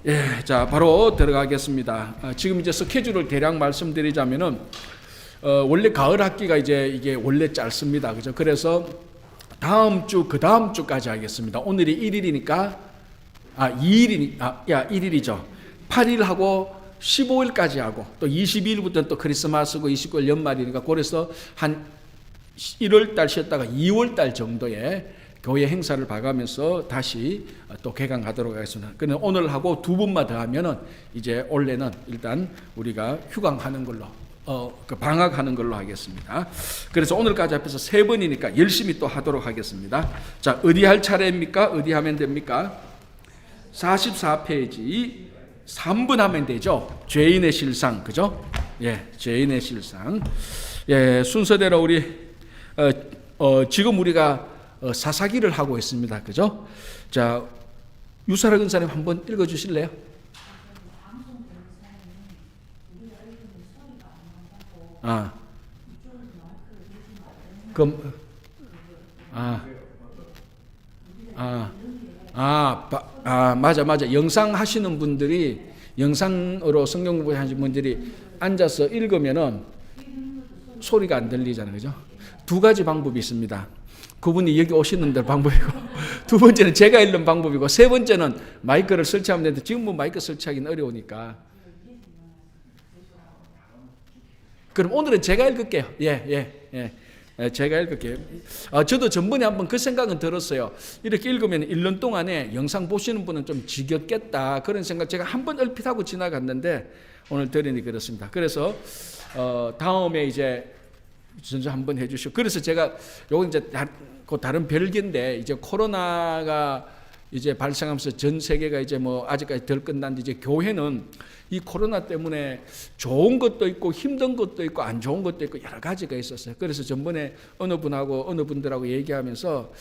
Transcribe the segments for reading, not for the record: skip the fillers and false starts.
예, 자 바로 들어가겠습니다. 지금 이제 스케줄을 대략 말씀드리자면은 원래 가을 학기가 이제 이게 원래 짧습니다, 그죠? 그래서 다음 주 그 다음 주까지 하겠습니다. 오늘이 1일이니까 1일이죠. 8일하고 15일까지 하고 또 22일부터는 또 크리스마스고 29일 연말이니까 그래서 한 1월 달 쉬었다가 2월 달 정도에 교회 행사를 봐가면서 다시 또 개강하도록 하겠습니다. 그런데 오늘하고 두 번만 더 하면은 이제 올해는 일단 우리가 휴강하는 걸로 방학하는 걸로 하겠습니다. 그래서 오늘까지 합해서 3번이니까 열심히 또 하도록 하겠습니다. 자, 어디 할 차례입니까? 어디 하면 됩니까? 44페이지 3번 하면 되죠. 죄인의 실상, 그죠? 예, 죄인의 실상. 예, 순서대로 우리 지금 우리가 사사기를 하고 있습니다, 그죠? 자, 유사라 근사님 한번 읽어주실래요? 그럼 맞아. 영상 하시는 분들이 영상으로 성경 공부 하시는 분들이 앉아서 읽으면은 소리가 안 들리잖아요, 그죠? 두 가지 방법이 있습니다. 그분이 여기 오시는 데 방법이고, 두 번째는 제가 읽는 방법이고, 세 번째는 마이크를 설치하면 되는데 지금 뭐 마이크 설치하기는 어려우니까. 그럼 오늘은 제가 읽을게요. 제가 읽을게요. 저도 전번에 한번 그 생각은 들었어요. 이렇게 읽으면 1년 동안에 영상 보시는 분은 좀 지겹겠다, 그런 생각 제가 한번 얼핏 하고 지나갔는데 오늘 들으니 그렇습니다. 그래서 다음에 이제 전주 한번 해주시고, 그래서 제가 요건 이제 다른 별개인데, 이제 코로나가 이제 발생하면서 전 세계가 이제 뭐 아직까지 덜 끝났는데, 이제 교회는 이 코로나 때문에 좋은 것도 있고 힘든 것도 있고 안 좋은 것도 있고 여러 가지가 있었어요. 그래서 전번에 어느 분들하고 얘기하면서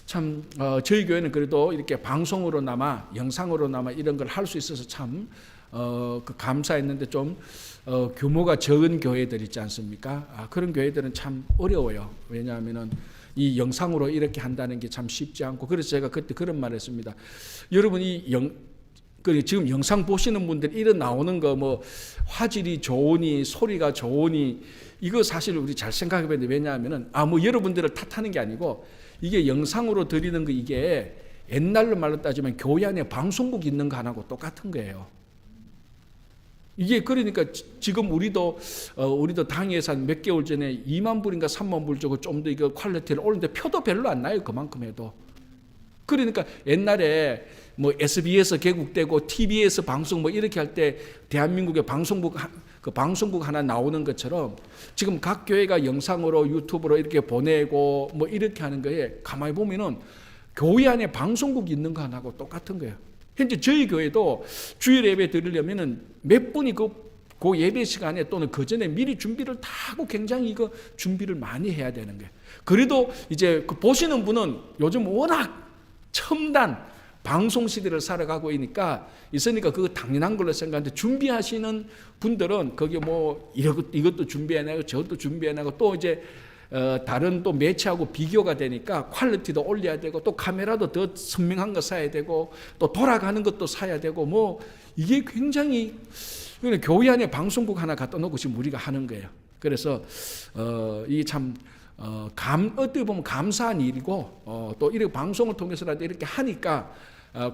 참 저희 교회는 그래도 이렇게 방송으로나마 영상으로나마 이런 걸 할 수 있어서 참 그 감사했는데, 좀 규모가 적은 교회들 있지 않습니까? 그런 교회들은 참 어려워요. 왜냐하면은 이 영상으로 이렇게 한다는 게 참 쉽지 않고, 그래서 제가 그때 그런 말을 했습니다. 여러분이 지금 영상 보시는 분들 이런 나오는 거 뭐 화질이 좋으니 소리가 좋으니 이거 사실 우리 잘 생각해 봐야 돼. 왜냐하면은 뭐 여러분들을 탓하는 게 아니고, 이게 영상으로 드리는 거, 이게 옛날로 말로 따지면 교회 안에 방송국 있는 거 하나하고 똑같은 거예요. 이게 그러니까 지금 우리도 당 예산 몇 개월 전에 2만 불인가 3만 불 주고 좀 더 이거 퀄리티를 올리는데 표도 별로 안 나요, 그만큼 해도. 그러니까 옛날에 뭐 SBS 개국되고 TBS 방송 뭐 이렇게 할 때 대한민국의 방송국 하나 나오는 것처럼 지금 각 교회가 영상으로 유튜브로 이렇게 보내고 뭐 이렇게 하는 거에 가만히 보면은 교회 안에 방송국 있는 거 하나하고 똑같은 거예요. 현재 저희 교회도 주일 예배 드리려면은 몇 분이 그 예배 시간에 또는 그 전에 미리 준비를 다 하고 굉장히 이거 준비를 많이 해야 되는 거예요. 그래도 이제 그 보시는 분은 요즘 워낙 첨단 방송 시대를 살아가고 있으니까 그거 당연한 걸로 생각하는데, 준비하시는 분들은 거기 뭐 이것도 준비해내고 저것도 준비해내고 또 이제 다른 또 매체하고 비교가 되니까 퀄리티도 올려야 되고 또 카메라도 더 선명한 거 사야 되고 또 돌아가는 것도 사야 되고 뭐 이게 굉장히 교회 안에 방송국 하나 갖다 놓고 지금 우리가 하는 거예요. 그래서 이게 참 어떻게 보면 감사한 일이고 또 이렇게 방송을 통해서라도 이렇게 하니까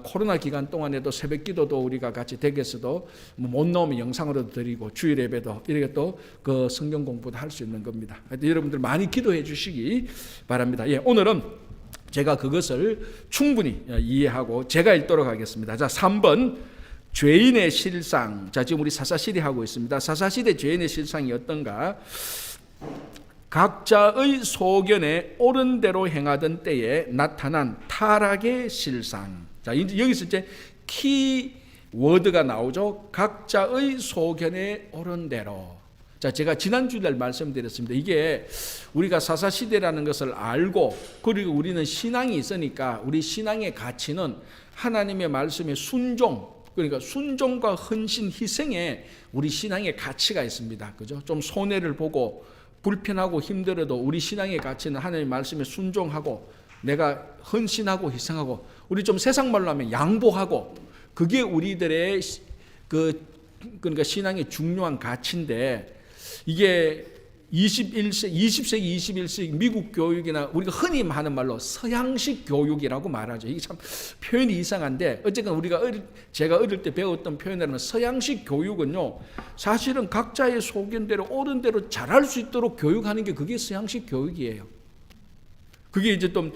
코로나 기간 동안에도 새벽 기도도 우리가 같이 댁에서도 못 나오면 영상으로도 드리고 주일 예배도 이렇게 또 그 성경 공부도 할 수 있는 겁니다. 여러분들 많이 기도해 주시기 바랍니다. 오늘은 제가 그것을 충분히 이해하고 제가 읽도록 하겠습니다. 자, 3번 죄인의 실상. 자, 지금 우리 사사시대 하고 있습니다. 사사시대 죄인의 실상이 어떤가? 각자의 소견에 옳은 대로 행하던 때에 나타난 타락의 실상. 자, 여기서 이제 키워드가 나오죠. 각자의 소견에 옳은 대로. 자, 제가 지난주에 말씀드렸습니다. 이게 우리가 사사시대라는 것을 알고, 그리고 우리는 신앙이 있으니까 우리 신앙의 가치는 하나님의 말씀에 순종, 그러니까 순종과 헌신, 희생에 우리 신앙의 가치가 있습니다. 그죠? 좀 손해를 보고 불편하고 힘들어도 우리 신앙의 가치는 하나님의 말씀에 순종하고 내가 헌신하고 희생하고, 우리 좀 세상 말로 하면 양보하고, 그게 우리들의 그러니까 신앙의 중요한 가치인데 이게 20세기, 21세기 미국 교육이나 우리가 흔히 하는 말로 서양식 교육이라고 말하죠. 이게 참 표현이 이상한데 어쨌든 제가 어릴 때 배웠던 표현이라면 서양식 교육은요, 사실은 각자의 소견대로 옳은 대로 잘할 수 있도록 교육하는 게 그게 서양식 교육이에요. 그게 이제 좀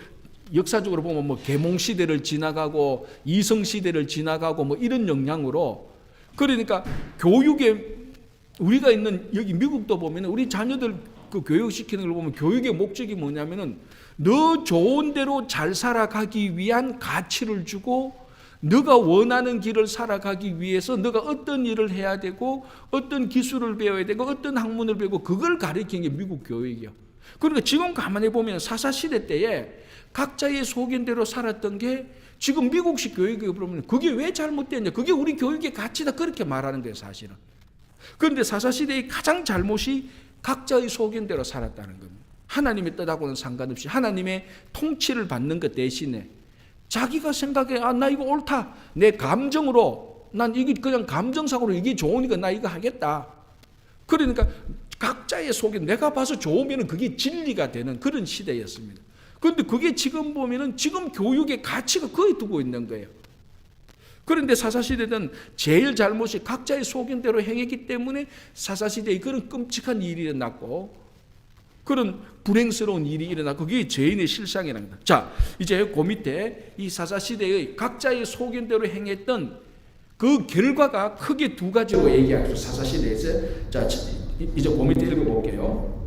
역사적으로 보면 뭐 계몽 시대를 지나가고 이성 시대를 지나가고 뭐 이런 영향으로, 그러니까 교육에 우리가 있는 여기 미국도 보면 우리 자녀들 그 교육시키는 걸 보면 교육의 목적이 뭐냐면은 너 좋은 대로 잘 살아가기 위한 가치를 주고 너가 원하는 길을 살아가기 위해서 너가 어떤 일을 해야 되고 어떤 기술을 배워야 되고 어떤 학문을 배우고 그걸 가르치는 게 미국 교육이요. 그러니까 지금 가만히 보면 사사시대 때에 각자의 소견대로 살았던 게 지금 미국식 교육에 보면 그게 왜 잘못됐냐, 그게 우리 교육의 가치다, 그렇게 말하는 거예요 사실은. 그런데 사사시대의 가장 잘못이 각자의 소견대로 살았다는 겁니다. 하나님의 뜻하고는 상관없이 하나님의 통치를 받는 것 대신에 자기가 생각해, 나 이거 옳다, 내 감정으로, 난 이게 그냥 감정상으로 이게 좋으니까 나 이거 하겠다. 그러니까 각자의 소견, 내가 봐서 좋으면 그게 진리가 되는 그런 시대였습니다. 그런데 그게 지금 보면은 지금 교육의 가치가 거의 두고 있는 거예요. 그런데 사사시대는 제일 잘못이 각자의 소견대로 행했기 때문에 사사시대에 그런 끔찍한 일이 일어났고 그런 불행스러운 일이 일어났고 그게 죄인의 실상이라는 거다. 자, 이제 그 밑에 이 사사시대의 각자의 소견대로 행했던 그 결과가 크게 두 가지로 얘기하죠. 사사시대에서. 자, 이제 그 밑에 읽어볼게요.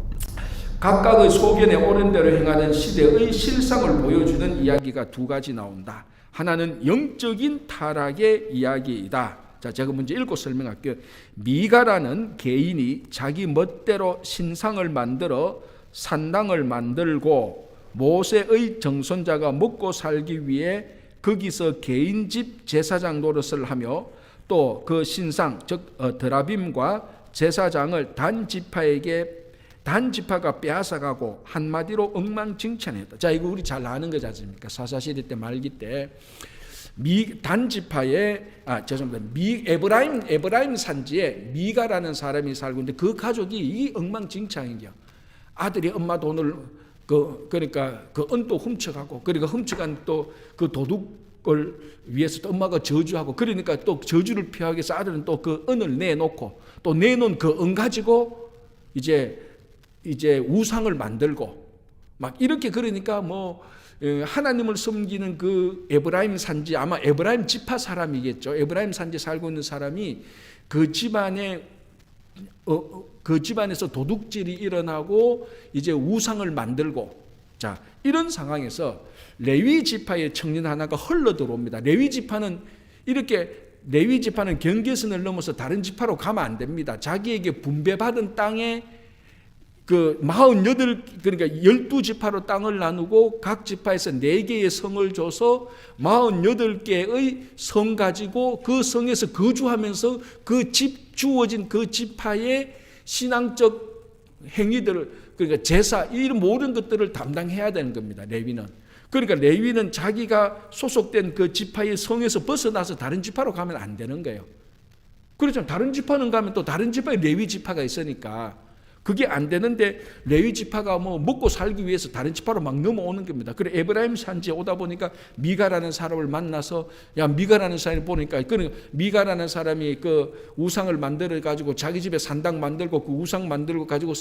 각각의 소견에 옳은 대로 행하는 시대의 실상을 보여주는 이야기가 두 가지 나온다. 하나는 영적인 타락의 이야기이다. 자, 제가 먼저 읽고 설명할게요. 미가라는 개인이 자기 멋대로 신상을 만들어 산당을 만들고 모세의 정손자가 먹고 살기 위해 거기서 개인 집 제사장 노릇을 하며 또 그 신상 즉 드라빔과 제사장을 단 지파가 빼앗아가고 한마디로 엉망진창했다. 자, 이거 우리 잘 아는 거지 않습니까? 사사시대 때 말기 때 단 지파의 에브라임 산지에 미가라는 사람이 살고 있는데 그 가족이 이 엉망진창이죠. 아들이 엄마 돈을 그러니까 그 은도 훔쳐가고, 그러니까 훔쳐간 또 그 도둑을 위해서 또 엄마가 저주하고, 그러니까 또 저주를 피하기 위해서 아들은 또 그 은을 내놓고 또 내놓은 그 은 가지고 이제 우상을 만들고 막 이렇게, 그러니까 뭐 하나님을 섬기는 그 에브라임 산지, 아마 에브라임 지파 사람이겠죠. 에브라임 산지 살고 있는 사람이 그 집안에서 도둑질이 일어나고 이제 우상을 만들고, 자, 이런 상황에서 레위 지파의 청년 하나가 흘러 들어옵니다. 레위 지파는 경계선을 넘어서 다른 지파로 가면 안 됩니다. 자기에게 분배받은 땅에 그 그러니까 12지파로 땅을 나누고 각 지파에서 4개의 성을 줘서 48개의 성 가지고 그 성에서 거주하면서 주어진 그 지파의 신앙적 행위들을, 그러니까 제사, 이런 모든 것들을 담당해야 되는 겁니다. 레위는. 그러니까 레위는 자기가 소속된 그 지파의 성에서 벗어나서 다른 지파로 가면 안 되는 거예요. 그렇죠. 다른 지파는 가면 또 다른 지파에 레위 지파가 있으니까 그게 안 되는데 레위 지파가 뭐 먹고 살기 위해서 다른 지파로 막 넘어오는 겁니다. 그래 에브라임 산지에 오다 보니까 미가라는 사람을 만나서, 야, 미가라는 사람이 보니까, 그러니까 미가라는 사람이 그 우상을 만들어 가지고 자기 집에 산당 만들고 그 우상 만들고 가지고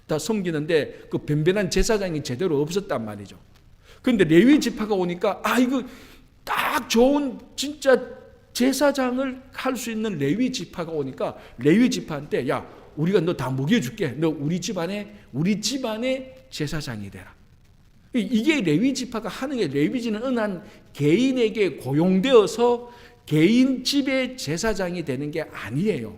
다 섬기는데 그 변변한 제사장이 제대로 없었단 말이죠. 그런데 레위 지파가 오니까 이거 딱 좋은 진짜 제사장을 할 수 있는 레위 지파가 오니까 레위 지파한테, 야, 우리가 너 다 먹여줄게. 너 우리 집안의 제사장이 되라. 이게 레위 지파가 하는 게, 레위지는 어느 한 개인에게 고용되어서 개인 집의 제사장이 되는 게 아니에요.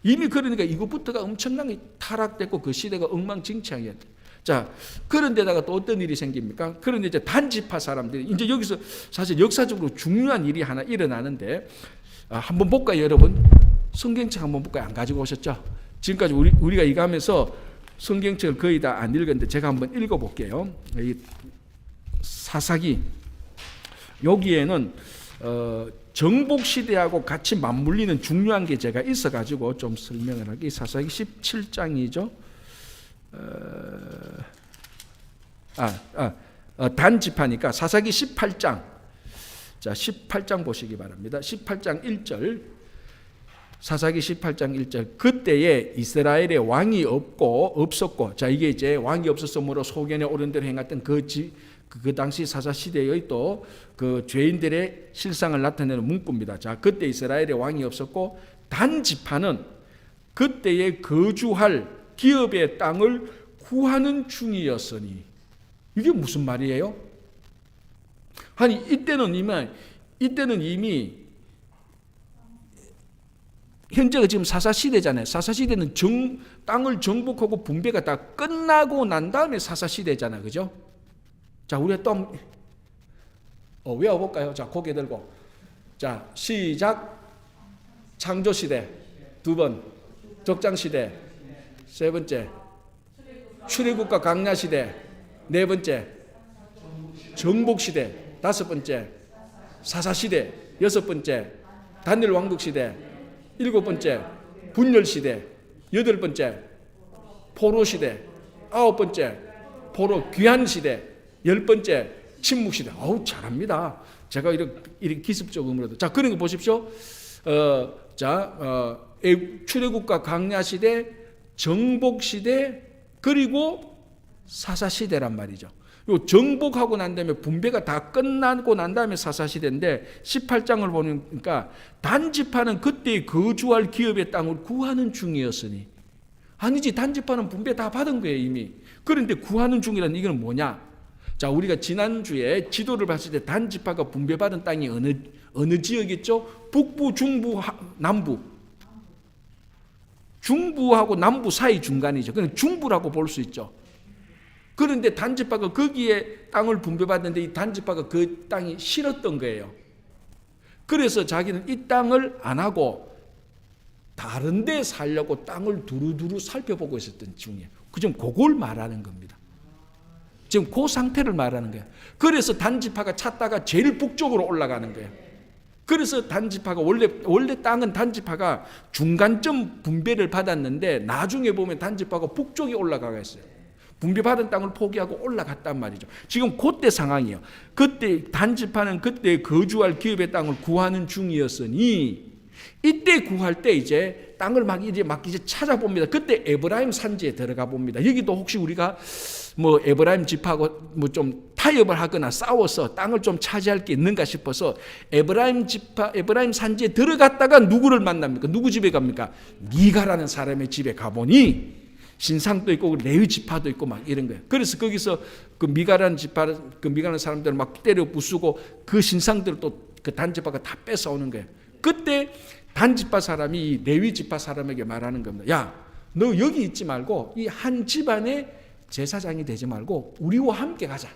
이미 그러니까 이것부터가 엄청나게 타락됐고 그 시대가 엉망진창이었다. 자, 그런데다가 또 어떤 일이 생깁니까? 그런데 이제 단지파 사람들이 이제 여기서 사실 역사적으로 중요한 일이 하나 일어나는데, 한번 볼까요, 여러분? 성경책 한번 볼까요? 안 가지고 오셨죠? 지금까지 우리가 이거 하면서 성경책을 거의 다 안 읽었는데 제가 한번 읽어볼게요. 이 사사기, 여기에는 정복 시대하고 같이 맞물리는 중요한 게 제가 있어가지고 좀 설명을 하기. 사사기 17장이죠. 단 지파니까 사사기 18장. 자, 18장 보시기 바랍니다. 18장 1절. 사사기 18장 1절. 그때에 이스라엘에 왕이 없었고, 자, 이게 이제 왕이 없었으므로 소견에 옳은 대로 행했던 그 당시 사사 시대의 또 그 죄인들의 실상을 나타내는 문구입니다. 자, 그때 이스라엘에 왕이 없었고 단 지파는 그때에 거주할 기업의 땅을 구하는 중이었으니. 이게 무슨 말이에요? 아니 이때는 이미 현재가 지금 사사 시대잖아요. 사사 시대는 땅을 정복하고 분배가 다 끝나고 난 다음에 사사 시대잖아요, 그죠? 자, 우리가 또 외워볼까요? 자, 고개 들고. 자, 시작. 창조시대. 2번. 적장시대. 3번째. 출애굽과 강야시대. 4번째. 정복시대. 5번째. 사사시대. 6번째. 다니엘 왕국시대. 7번째. 분열시대. 8번째. 포로시대. 9번째. 포로 귀환시대. 10번째. 침묵시대. 어우, 잘합니다. 제가 이렇게 기습적으로도. 자, 그런 거 보십시오. 출애굽과 강야시대, 정복시대, 그리고 사사시대란 말이죠. 요 정복하고 난 다음에 분배가 다 끝나고 난 다음에 사사시대인데 18장을 보니까 단지파는 그때 거주할 기업의 땅을 구하는 중이었으니. 아니지, 단지파는 분배 다 받은 거예요, 이미. 그런데 구하는 중이라는 이건 뭐냐? 자, 우리가 지난주에 지도를 봤을 때 단지파가 분배받은 땅이 어느 지역이죠? 북부, 중부, 남부. 중부하고 남부 사이 중간이죠. 그냥 중부라고 볼 수 있죠. 그런데 단지파가 거기에 땅을 분배받는데 이 단지파가 그 땅이 싫었던 거예요. 그래서 자기는 이 땅을 안 하고 다른 데 살려고 땅을 두루두루 살펴보고 있었던 중이에요. 지금 그걸 말하는 겁니다. 지금 그 상태를 말하는 거예요. 그래서 단지파가 찾다가 제일 북쪽으로 올라가는 거예요. 그래서 단지파가 원래 땅은 단지파가 중간점 분배를 받았는데 나중에 보면 단지파가 북쪽에 올라가가 있어요. 분배받은 땅을 포기하고 올라갔단 말이죠. 지금 그때 상황이에요. 그때 단지파는 그때 거주할 기업의 땅을 구하는 중이었으니 이때 구할 때 이제 땅을 막 이제 찾아봅니다. 그때 에브라임 산지에 들어가 봅니다. 여기도 혹시 우리가 뭐 에브라임 집하고 뭐 좀 타협을 하거나 싸워서 땅을 좀 차지할 게 있는가 싶어서 에브라임 산지에 들어갔다가 누구를 만납니까? 누구 집에 갑니까? 미가라는 사람의 집에 가보니 신상도 있고 레위 지파도 있고 막 이런 거예요. 그래서 거기서 그 미가라는 사람들을 막 때려 부수고 그 신상들을 또 그 단지파가 다 뺏어오는 거예요. 그때 단지파 사람이 이 레위 지파 사람에게 말하는 겁니다. 야, 너 여기 있지 말고 이 한 집안의 제사장이 되지 말고 우리와 함께 가자.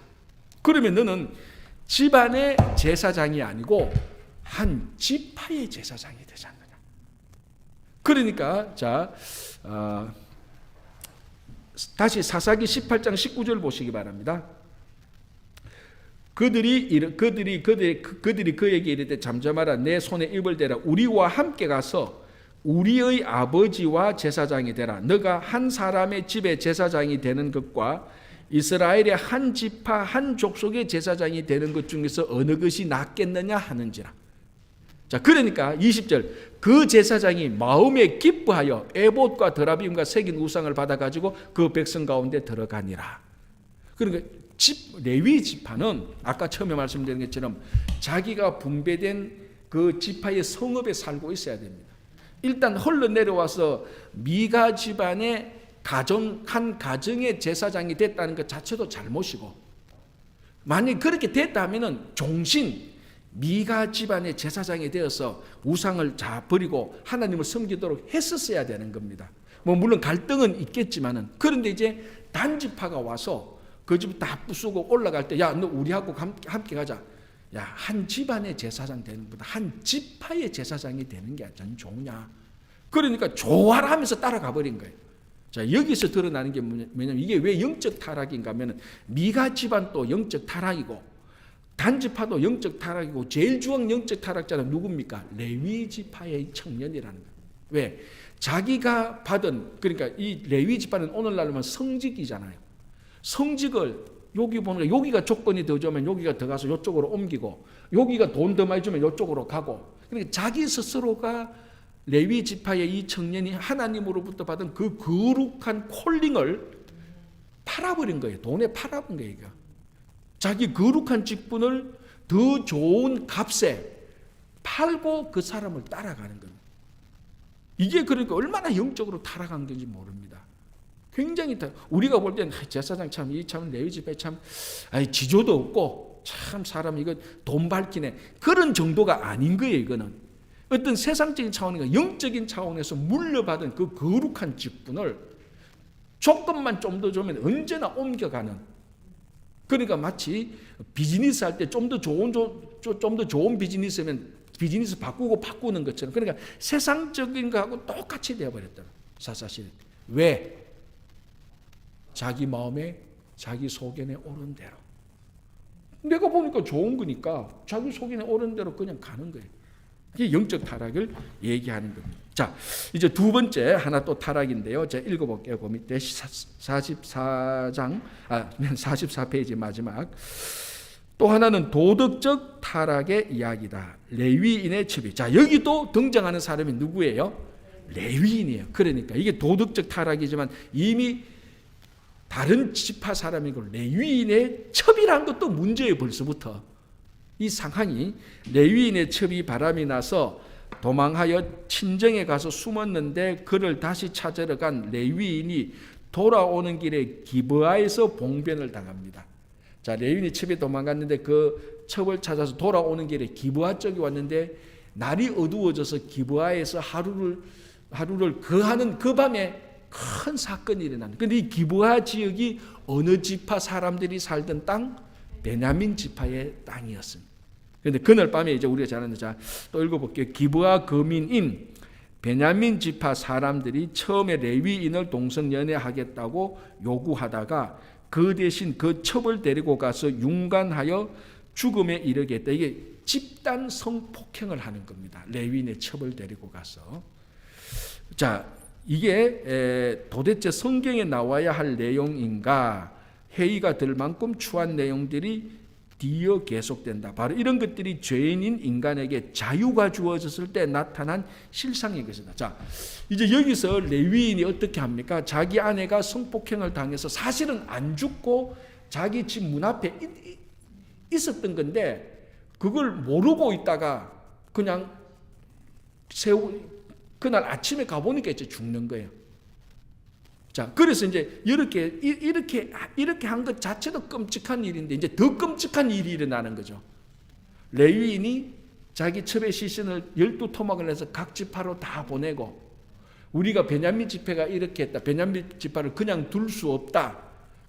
그러면 너는 집안의 제사장이 아니고 한 지파의 제사장이 되지 않느냐. 그러니까 다시 사사기 18장 19절 보시기 바랍니다. 그들이 그에게 이르되 잠잠하라. 내 손에 입을 대라. 우리와 함께 가서 우리의 아버지와 제사장이 되라. 너가 한 사람의 집에 제사장이 되는 것과 이스라엘의 한 지파 한 족속의 제사장이 되는 것 중에서 어느 것이 낫겠느냐 하는지라. 자, 그러니까 20절 그 제사장이 마음에 기뻐하여 에봇과 드라빔과 새긴 우상을 받아가지고 그 백성 가운데 들어가니라. 그러니까 레위 지파는 아까 처음에 말씀드린 것처럼 자기가 분배된 그 지파의 성읍에 살고 있어야 됩니다. 일단 흘러내려와서 미가 집안의 한 가정의 제사장이 됐다는 것 자체도 잘못이고, 만약 그렇게 됐다면 종신 미가 집안의 제사장이 되어서 우상을 버리고 하나님을 섬기도록 했었어야 되는 겁니다. 뭐 물론 갈등은 있겠지만은, 그런데 이제 단지파가 와서 그 집 다 부수고 올라갈 때, 야, 너 우리하고 함께 가자. 야, 한 집안의 제사장 되는 것보다 한 지파의 제사장이 되는 게 전 좋으냐. 그러니까 좋아라 하면서 따라가 버린 거예요. 자, 여기서 드러나는 게 뭐냐면 이게 왜 영적 타락인가 하면 미가 집안도 영적 타락이고 단지파도 영적 타락이고 제일 중앙 영적 타락자는 누굽니까? 레위 지파의 청년이라는 거예요. 왜? 자기가 받은, 그러니까 이 레위 지파는 오늘날로 성직이잖아요. 성직을 여기 보니까 여기가 조건이 더 좋으면 여기가 더 가서 이쪽으로 옮기고, 여기가 돈 더 많이 주면 이쪽으로 가고, 그러니까 자기 스스로가 레위 지파의 이 청년이 하나님으로부터 받은 그 거룩한 콜링을 팔아버린 거예요. 돈에 팔아버린 거예요. 이거. 자기 거룩한 직분을 더 좋은 값에 팔고 그 사람을 따라가는 겁니다. 이게 그러니까 얼마나 영적으로 타락한 건지 모릅니다. 굉장히 우리가 볼 때는 제사장 참 레위 지파에 참 지조도 없고 참 사람 이거 돈 밝히네 그런 정도가 아닌 거예요. 이거는 어떤 세상적인 차원인가 영적인 차원에서 물려받은 그 거룩한 직분을 조금만 좀 더 주면 언제나 옮겨가는. 그러니까 마치 비즈니스 할 때 좀 더 좋은 비즈니스면 비즈니스 바꾸는 것처럼, 그러니까 세상적인 거하고 똑같이 되어버렸다. 사사시대. 왜? 자기 마음에 자기 소견에 오른 대로. 내가 보니까 좋은 거니까 자기 소견에 오른 대로 그냥 가는 거예요. 이게 영적 타락을 얘기하는 겁니다. 자, 이제 두 번째 하나 또 타락인데요. 제가 읽어볼게요. 그 밑에 44페이지 마지막. 또 하나는 도덕적 타락의 이야기다. 레위인의 첩이. 자, 여기도 등장하는 사람이 누구예요? 레위인이에요. 그러니까 이게 도덕적 타락이지만 이미 다른 지파 사람이고 레위인의 첩이라는 것도 문제예요. 벌써부터. 이 상황이 레위인의 첩이 바람이 나서 도망하여 친정에 가서 숨었는데 그를 다시 찾으러 간 레위인이 돌아오는 길에 기브아에서 봉변을 당합니다. 자, 레위인이 첩에 도망갔는데 그 첩을 찾아서 돌아오는 길에 기브아 쪽에 왔는데 날이 어두워져서 기브아에서 하루를 거하는 그 밤에 큰 사건이 일어나는. 그런데 이 기브아 지역이 어느 지파 사람들이 살던 땅? 베냐민 지파의 땅이었습니다. 그런데 그날 밤에 이제 우리가 잘 아는, 자, 또 읽어볼게요. 기브아 거민인 베냐민 지파 사람들이 처음에 레위인을 동성연애하겠다고 요구하다가 그 대신 그 첩을 데리고 가서 융간하여 죽음에 이르겠다. 이게 집단 성폭행을 하는 겁니다. 레위인의 첩을 데리고 가서. 자, 이게 도대체 성경에 나와야 할 내용인가? 회의가 될 만큼 추한 내용들이 뒤이어 계속된다. 바로 이런 것들이 죄인인 인간에게 자유가 주어졌을 때 나타난 실상인 것이다. 자, 이제 여기서 레위인이 어떻게 합니까? 자기 아내가 성폭행을 당해서 사실은 안 죽고 자기 집 문 앞에 있었던 건데 그걸 모르고 있다가 그냥 그날 아침에 가보니까 이제 죽는 거예요. 자, 그래서 이제 이렇게 한 것 자체도 끔찍한 일인데 이제 더 끔찍한 일이 일어나는 거죠. 레위인이 자기 첩의 시신을 12토막을 해서 각 지파로 다 보내고 우리가 베냐민 지파가 이렇게 했다. 베냐민 지파를 그냥 둘 수 없다.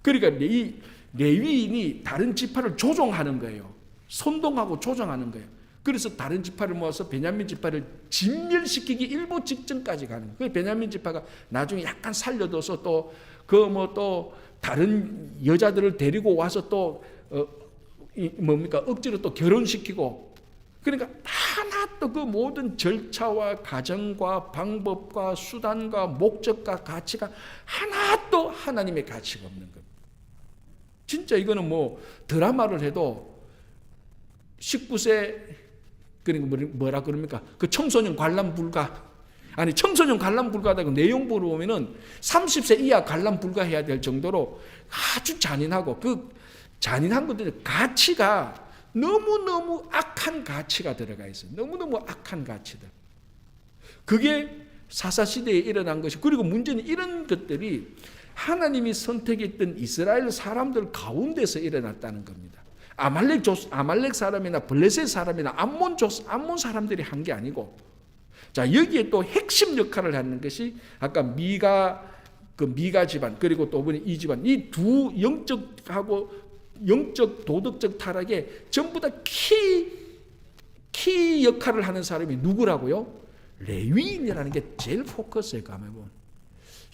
그러니까 이 레위인이 다른 지파를 조종하는 거예요. 선동하고 조종하는 거예요. 그래서 다른 지파를 모아서 베냐민 지파를 진멸시키기 일보 직전까지 가는 거예요. 베냐민 지파가 나중에 약간 살려둬서 또 다른 여자들을 데리고 와서 또 억지로 또 결혼시키고, 그러니까 하나 또 그 모든 절차와 과정과 방법과 수단과 목적과 가치가 하나도 하나님의 가치가 없는 겁니다. 진짜 이거는 뭐 드라마를 해도 19세 그러니까 뭐라 그럽니까? 그 청소년 관람 불가. 아니, 청소년 관람 불가하다고 내용 보면은 30세 이하 관람 불가해야 될 정도로 아주 잔인하고 그 잔인한 것들의 가치가 너무너무 악한 가치가 들어가 있어요. 너무너무 악한 가치들. 그게 사사시대에 일어난 것이, 그리고 문제는 이런 것들이 하나님이 선택했던 이스라엘 사람들 가운데서 일어났다는 겁니다. 아말렉 사람이나 블레셋 사람이나 암몬 사람들이 한 게 아니고, 자, 여기에 또 핵심 역할을 하는 것이 아까 미가 집안, 그리고 또 이 집안, 이 두 영적 도덕적 타락에 전부 다 키 역할을 하는 사람이 누구라고요? 레위인이라는 게 제일 포커스에 가면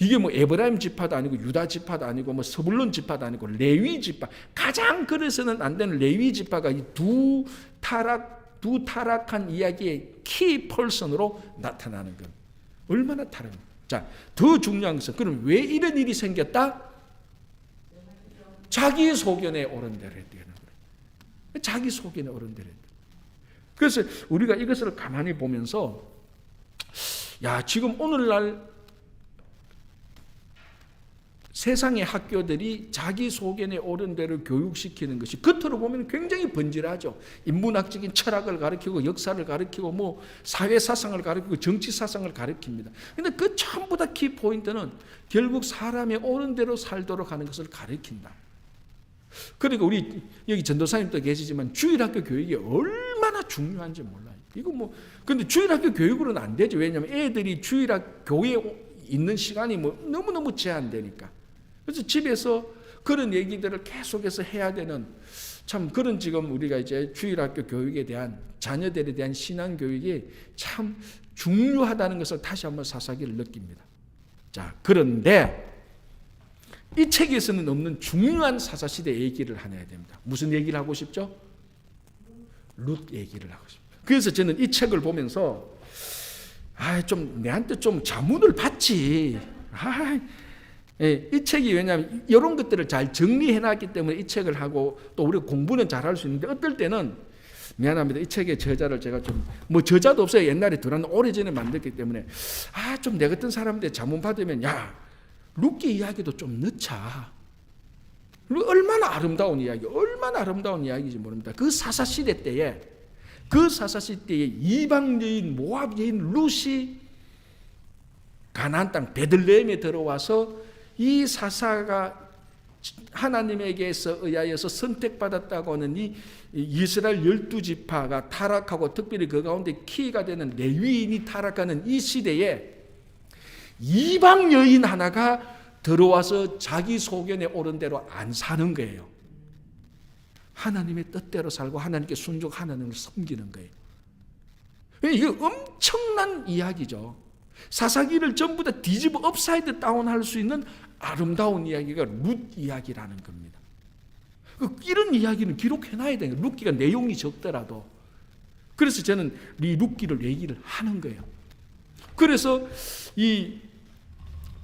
이게 뭐 에브라임 지파도 아니고 유다 지파도 아니고 뭐 스불론 지파도 아니고 레위 지파, 가장 그래서는 안 되는 레위 지파가 이 두 타락한 이야기의 키 퍼슨으로 나타나는 것. 얼마나 다른. 자, 더 중요한 것은 그럼 왜 이런 일이 생겼다? 자기 소견에 옳은 대로 되는 거예요. 자기 소견에 옳은 대로. 그래서 우리가 이것을 가만히 보면서 야, 지금 오늘날 세상의 학교들이 자기 소견에 옳은 대로 교육시키는 것이 겉으로 보면 굉장히 번질하죠. 인문학적인 철학을 가르치고 역사를 가르치고 뭐 사회사상을 가르치고 정치사상을 가르칩니다. 그런데 그 전부 다 키포인트는 결국 사람의 옳은 대로 살도록 하는 것을 가르친다. 그러니까 우리 여기 전도사님도 계시지만 주일학교 교육이 얼마나 중요한지 몰라요. 이거 뭐 근데 주일학교 교육으로는 안 되죠. 왜냐하면 애들이 교회에 있는 시간이 뭐 너무너무 제한되니까. 그래서 집에서 그런 얘기들을 계속해서 해야 되는 참 그런 지금 우리가 이제 주일학교 교육에 대한 자녀들에 대한 신앙 교육이 참 중요하다는 것을 다시 한번 사사기를 느낍니다. 자, 그런데 이 책에서는 없는 중요한 사사시대 얘기를 하나 해야 됩니다. 무슨 얘기를 하고 싶죠? 룻 얘기를 하고 싶어요. 그래서 저는 이 책을 보면서 좀 내한테 좀 자문을 받지. 이 책이 왜냐하면 이런 것들을 잘 정리해놨기 때문에 이 책을 하고 또 우리가 공부는 잘할 수 있는데 어떨 때는 미안합니다. 이 책의 저자를 제가 좀 뭐 저자도 없어요. 옛날에 두란 오래전에 만들기 때문에 좀 내 같은 사람한테 자문 받으면 야 룻기 이야기도 좀 넣자. 얼마나 아름다운 이야기인지 모릅니다. 그 사사시대 때에 이방 여인 모압 여인 룻이 가나안 땅 베들레헴에 들어와서 이 사사가 하나님에게서 의하여서 선택받았다고 하는 이 이스라엘 12지파가 타락하고 특별히 그 가운데 키가 되는 레위인이 타락하는 이 시대에 이방 여인 하나가 들어와서 자기 소견에 옳은 대로 안 사는 거예요. 하나님의 뜻대로 살고 하나님께 순종하고 하나님을 섬기는 거예요. 이게 엄청난 이야기죠. 사사기를 전부 다 뒤집어 업사이드 다운할 수 있는 아름다운 이야기가 룻 이야기라는 겁니다. 이런 이야기는 기록해놔야 돼요. 룻기가 내용이 적더라도. 그래서 저는 이 룻기를 얘기를 하는 거예요. 그래서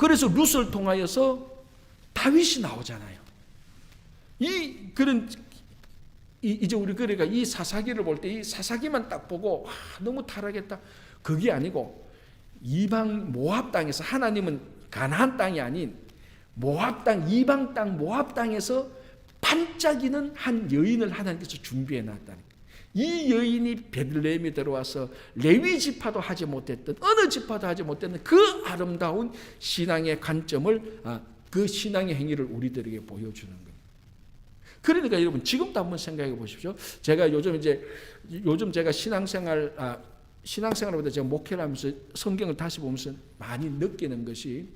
룻을 통하여서 다윗이 나오잖아요. 이제 우리 그러니까 이 사사기를 볼 때 이 사사기만 딱 보고 너무 타락했다. 그게 아니고 이방 모압 땅에서 하나님은 가나안 땅이 아닌 모압 땅, 이방 땅 모압 땅에서 반짝이는 한 여인을 하나님께서 준비해 놨다는 거예요. 이 여인이 베들레헴에 들어와서 레위 지파도 하지 못했던 어느 지파도 하지 못했던 그 아름다운 신앙의 관점을 그 신앙의 행위를 우리들에게 보여주는 거예요. 그러니까 여러분 지금도 한번 생각해 보십시오. 제가 요즘 제가 신앙생활보다 제가 목회를 하면서 성경을 다시 보면서 많이 느끼는 것이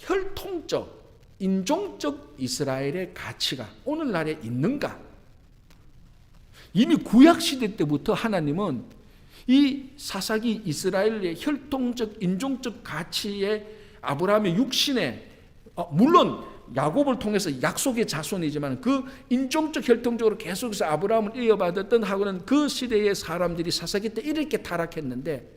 혈통적, 인종적 이스라엘의 가치가 오늘날에 있는가? 이미 구약시대 때부터 하나님은 이 사사기 이스라엘의 혈통적, 인종적 가치에 아브라함의 육신에 물론 야곱을 통해서 약속의 자손이지만 그 인종적 혈통적으로 계속해서 아브라함을 이어받았던 하고는 그 시대의 사람들이 사사기 때 이렇게 타락했는데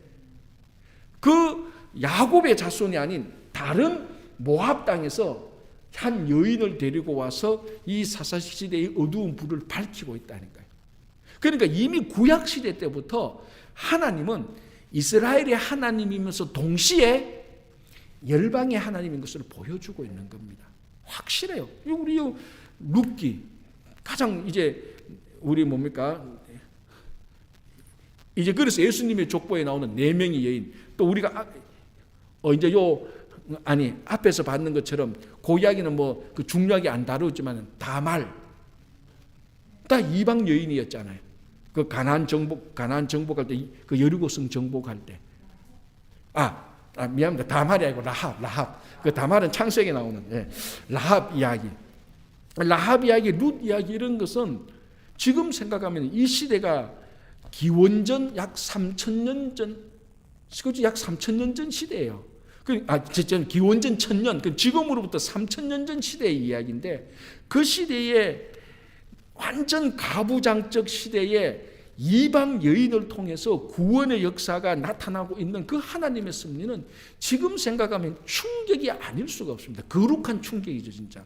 그 야곱의 자손이 아닌 다른 모압 땅에서 한 여인을 데리고 와서 이 사사기 시대의 어두운 불을 밝히고 있다는 거예요. 그러니까 이미 구약시대 때부터 하나님은 이스라엘의 하나님이면서 동시에 열방의 하나님인 것을 보여주고 있는 겁니다. 확실해요. 우리 룻기 가장 이제 우리 뭡니까? 이제 그래서 예수님의 족보에 나오는 4명의 여인 또 우리가 이제 앞에서 봤는 것처럼 그 이야기는 뭐 그 중요하게 안 다루지만 다말 다 이방 여인이었잖아요. 그 가나안 정복할 때 그 여리고성 정복할 때 미안합니다. 다말이 아니고 라합. 그 다말은 창세기에 나오는 라합 이야기. 룻 이야기 이런 것은 지금 생각하면 이 시대가 기원전 약 3,000년 전, 약 3,000년 전 시대예요. 저는 기원전 1000년, 지금으로부터 3000년 전 시대의 이야기인데 그 시대에 완전 가부장적 시대에 이방 여인을 통해서 구원의 역사가 나타나고 있는 그 하나님의 섭리는 지금 생각하면 충격이 아닐 수가 없습니다. 거룩한 충격이죠, 진짜.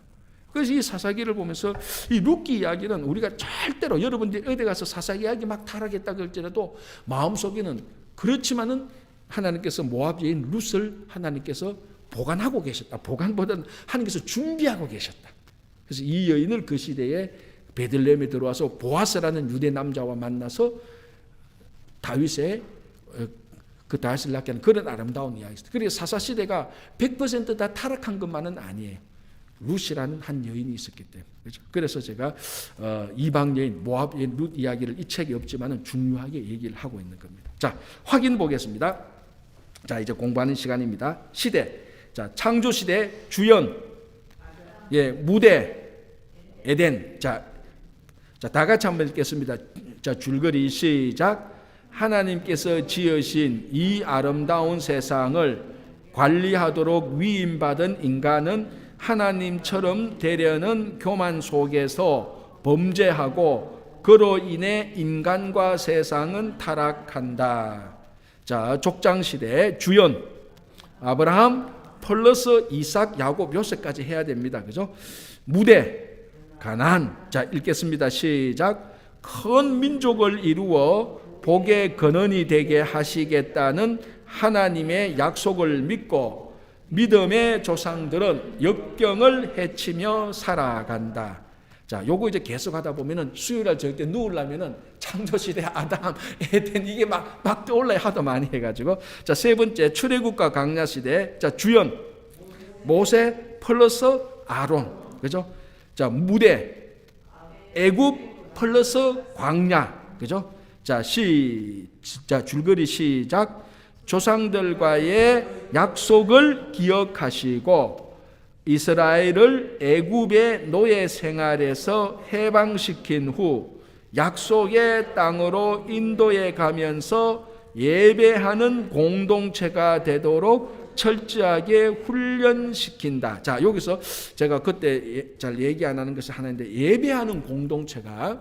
그래서 이 사사기를 보면서 이 룻기 이야기는 우리가 절대로 여러분들이 어디 가서 사사기 이야기 막 타락했다 그럴지라도 마음속에는 그렇지만은 하나님께서 모압 여인 룻을 하나님께서 보관하고 계셨다. 보관보다는 하나님께서 준비하고 계셨다. 그래서 이 여인을 그 시대에 베들레헴에 들어와서 보아스라는 유대 남자와 만나서 다윗의 다윗을 낳게 하는 그런 아름다운 이야기입니다. 그래서 사사시대가 100%다 타락한 것만은 아니에요. 룻이라는 한 여인이 있었기 때문에. 그렇죠? 그래서 제가 이방 여인, 모압 여인 룻 이야기를 이 책에 없지만은 중요하게 얘기를 하고 있는 겁니다. 자, 확인 보겠습니다. 자, 이제 공부하는 시간입니다. 시대. 자, 창조 시대 주연. 예, 무대. 에덴. 자, 다 같이 한번 읽겠습니다. 자, 줄거리 시작. 하나님께서 지으신 이 아름다운 세상을 관리하도록 위임받은 인간은 하나님처럼 되려는 교만 속에서 범죄하고 그로 인해 인간과 세상은 타락한다. 자, 족장시대 주연 아브라함 플러스 이삭 야곱 요셉까지 해야 됩니다. 그죠? 무대 가나안. 자, 읽겠습니다. 시작. 큰 민족을 이루어 복의 근원이 되게 하시겠다는 하나님의 약속을 믿고 믿음의 조상들은 역경을 헤치며 살아간다. 자, 요거 이제 계속하다 보면은 수요일날 저녁 때 누우려면은 창조시대 아담, 에덴 이게 막 떠올라요. 하도 많이 해가지고. 자, 세 번째 출애굽과 강야시대. 자, 주연 모세 플러스 아론. 그죠? 자, 무대 애굽 플러스 광야. 그죠? 자, 줄거리 시작. 조상들과의 약속을 기억하시고 이스라엘을 애굽의 노예 생활에서 해방시킨 후 약속의 땅으로 인도해 가면서 예배하는 공동체가 되도록 철저하게 훈련시킨다. 자, 여기서 제가 그때 잘 얘기 안 하는 것이 하나 있는데 예배하는 공동체가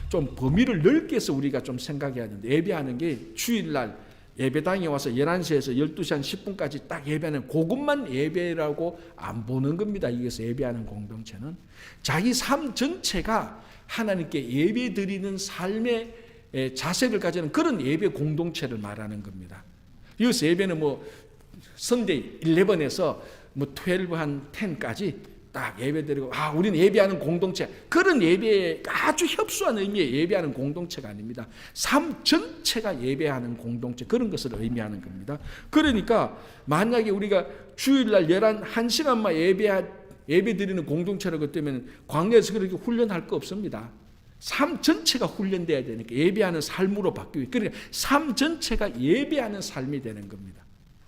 좀 범위를 넓게 해서 우리가 좀 생각해야 되는데 예배하는 게 주일날 예배당에 와서 11시에서 12시 한 10분까지 딱 예배하는 그것만 예배라고 안 보는 겁니다. 여기서 예배하는 공동체는 자기 삶 전체가 하나님께 예배 드리는 삶의 자세를 가지는 그런 예배 공동체를 말하는 겁니다. 여기서 예배는 뭐 선데이 11에서 뭐 12 한 10까지 딱 예배드리고 우리는 예배하는 공동체 그런 예배에 아주 협소한 의미의 예배하는 공동체가 아닙니다. 삶 전체가 예배하는 공동체 그런 것을 의미하는 겁니다. 그러니까 만약에 우리가 주일날 1시간만 예배드리는 공동체라고 뜨면 광야에서 그렇게 훈련할 거 없습니다. 삶 전체가 훈련돼야 되니까 예배하는 삶으로 바뀌고 그러니까 삶 전체가 예배하는 삶이 되는 겁니다.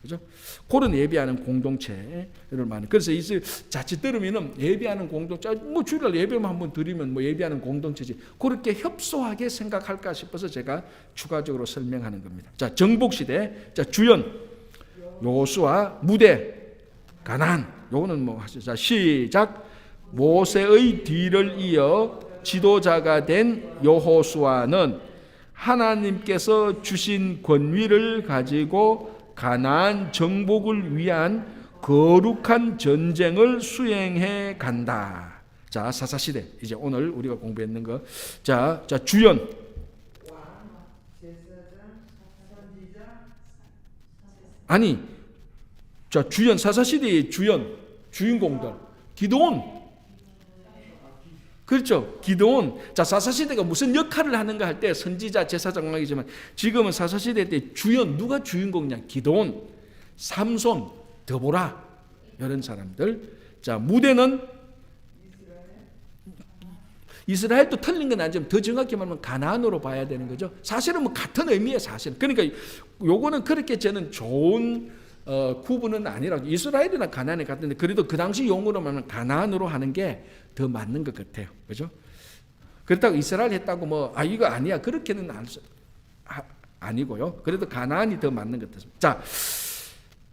그죠? 그런 예배하는 공동체를 말하는. 그래서 이제 자칫 들으면은 예배하는 공동체, 뭐 주일날 예배만 한번 드리면 뭐 예배하는 공동체지. 그렇게 협소하게 생각할까 싶어서 제가 추가적으로 설명하는 겁니다. 자, 정복시대. 자, 주연, 요수아, 무대, 가나안. 요거는 뭐 하시죠. 자, 시작. 모세의 뒤를 이어 지도자가 된 여호수아는 하나님께서 주신 권위를 가지고 가나안 정복을 위한 거룩한 전쟁을 수행해 간다. 자, 사사시대. 이제 오늘 우리가 공부했는 거. 자, 주연. 아니, 자, 주연, 사사시대의 주인공들. 기드온. 그렇죠. 기드온. 자, 사사시대가 무슨 역할을 하는가 할 때 선지자, 제사장이지만 지금은 사사시대 때 주연, 누가 주인공이냐? 기드온, 삼손, 드보라 이런 사람들. 자, 무대는 이스라엘도 틀린 건 아니지만 더 정확히 말하면 가나안으로 봐야 되는 거죠. 사실은 뭐 같은 의미예요, 사실은. 그러니까 요거는 그렇게 저는 좋은 구분은 아니라고. 이스라엘이나 가나안이 같은데 그래도 그 당시 용어로 말하면 가나안으로 하는 게 더 맞는 것 같아요. 그죠? 그렇다고 이스라엘 했다고 뭐 이거 아니야 그렇게는 아니고요. 그래도 가나안이 더 맞는 것 같습니다. 자,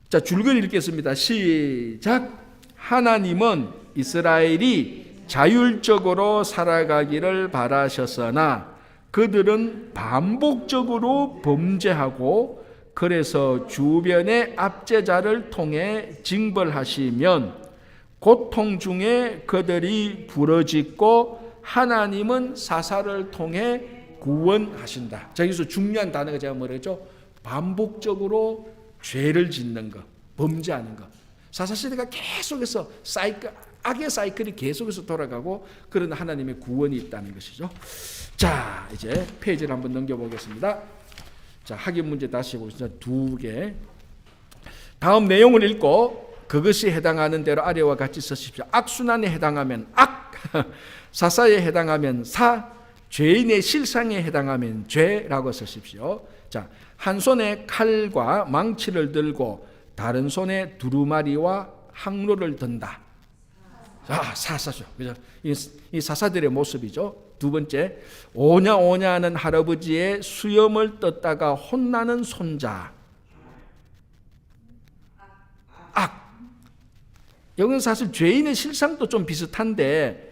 자, 줄거리 읽겠습니다. 시작. 하나님은 이스라엘이 자율적으로 살아가기를 바라셨으나 그들은 반복적으로 범죄하고 그래서 주변의 압제자를 통해 징벌하시면 고통 중에 그들이 부르짖고 하나님은 사사를 통해 구원하신다. 자, 여기서 중요한 단어가 제가 뭐랬죠? 반복적으로 죄를 짓는 것, 범죄하는 것. 사사시대가 계속해서 악의 사이클이 계속해서 돌아가고 그런 하나님의 구원이 있다는 것이죠. 자, 이제 페이지를 한번 넘겨보겠습니다. 자, 학연 문제 다시 보겠습니다. 2개. 다음 내용을 읽고 그것이 해당하는 대로 아래와 같이 쓰십시오. 악순환에 해당하면 악, 사사에 해당하면 사, 죄인의 실상에 해당하면 죄라고 쓰십시오. 자, 한 손에 칼과 망치를 들고 다른 손에 두루마리와 항로를 든다. 아, 사사죠. 그죠? 이 사사들의 모습이죠. 두 번째, 오냐 오냐하는 할아버지의 수염을 떴다가 혼나는 손자. 악. 여기는 사실 죄인의 실상도 좀 비슷한데,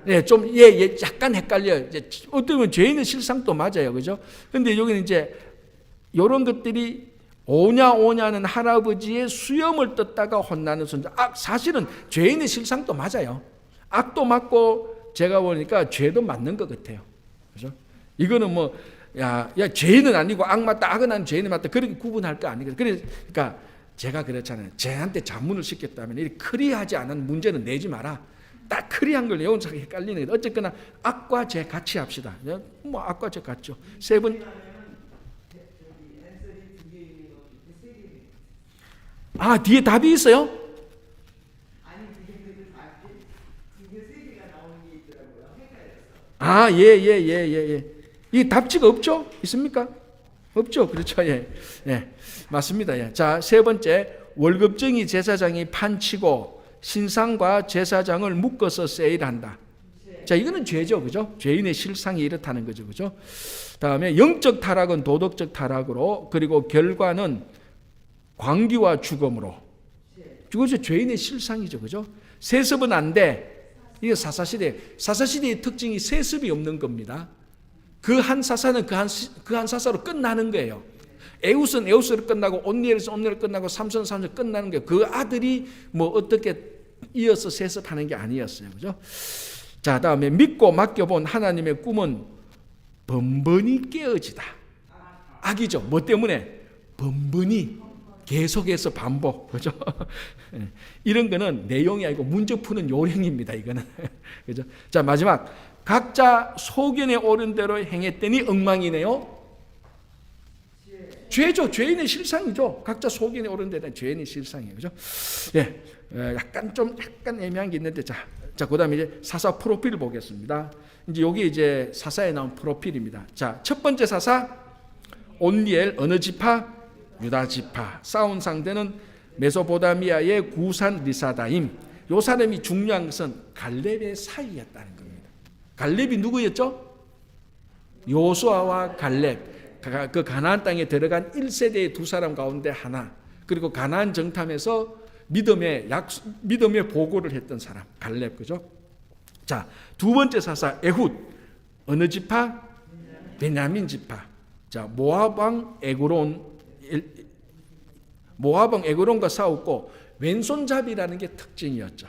네, 좀, 약간 헷갈려요. 어떻게 보면 죄인의 실상도 맞아요. 그죠? 근데 여기는 이제, 요런 것들이 오냐 오냐는 할아버지의 수염을 떴다가 혼나는 손자. 사실은 죄인의 실상도 맞아요. 악도 맞고 제가 보니까 죄도 맞는 것 같아요. 그죠? 이거는 뭐, 죄인은 아니고 악 맞다, 악은 아닌 죄인은 맞다. 그렇게 구분할 거 아니거든요. 그러니까 제가 그렇잖아요. 쟤한테 잔문을 시켰다면 이 크리하지 않은 문제는 내지 마라. 딱 크리한 걸 외운 사람이 헷갈리는 거예요. 어쨌거나 악과 죄 같이 합시다. 뭐 악과 죄 같죠. 세 번. 뒤에 답이 있어요? 예. 이 답지가 없죠? 있습니까? 없죠. 그렇죠. 예. 맞습니다. 예. 자, 세 번째. 월급쟁이 제사장이 판치고 신상과 제사장을 묶어서 세일한다. 자, 이거는 죄죠. 그죠? 죄인의 실상이 이렇다는 거죠. 그죠? 다음에 영적 타락은 도덕적 타락으로, 그리고 결과는 광기와 죽음으로. 그것이 죄인의 실상이죠. 그죠? 세습은 안 돼. 이게 사사시대의 특징이 세습이 없는 겁니다. 그 한 사사는 그 한 사사로 끝나는 거예요. 에웃은 에웃으로 끝나고 온니엘은 온니엘로 끝나고 삼손은 삼손으로 끝나는 거예요. 그 아들이 뭐 어떻게 이어서 세습하는 게 아니었어요. 그죠? 자, 다음에 믿고 맡겨본 하나님의 꿈은 번번이 깨어지다. 악이죠. 뭐 때문에? 번번이 계속해서 반복. 그죠? 이런 거는 내용이 아니고 문제 푸는 요령입니다. 이거는. 그죠? 자, 마지막. 각자 소견에 오른 대로 행했더니 엉망이네요. 죄죠. 죄인의 실상이죠. 각자 소견에 오른 대로 죄인의 실상이에요. 그죠? 예. 약간 애매한 게 있는데, 자, 그 다음에 이제 사사 프로필을 보겠습니다. 이제 여기 이제 사사에 나온 프로필입니다. 자, 첫 번째 사사, 온니엘, 어느 지파? 유다 지파. 싸운 상대는 메소포타미아의 구산 리사다임. 요 사람이 중요한 것은 갈렙의 사이였다는 겁니다. 갈렙이 누구였죠? 요수아와 갈렙. 그 가나안 땅에 들어간 1세대의 두 사람 가운데 하나. 그리고 가나안 정탐에서 믿음의 보고를 했던 사람, 갈렙. 그죠? 자, 두 번째 사사 에훗. 어느 지파? 베냐민 지파. 자, 모압 왕 에그론과 싸웠고 왼손잡이라는 게 특징이었죠.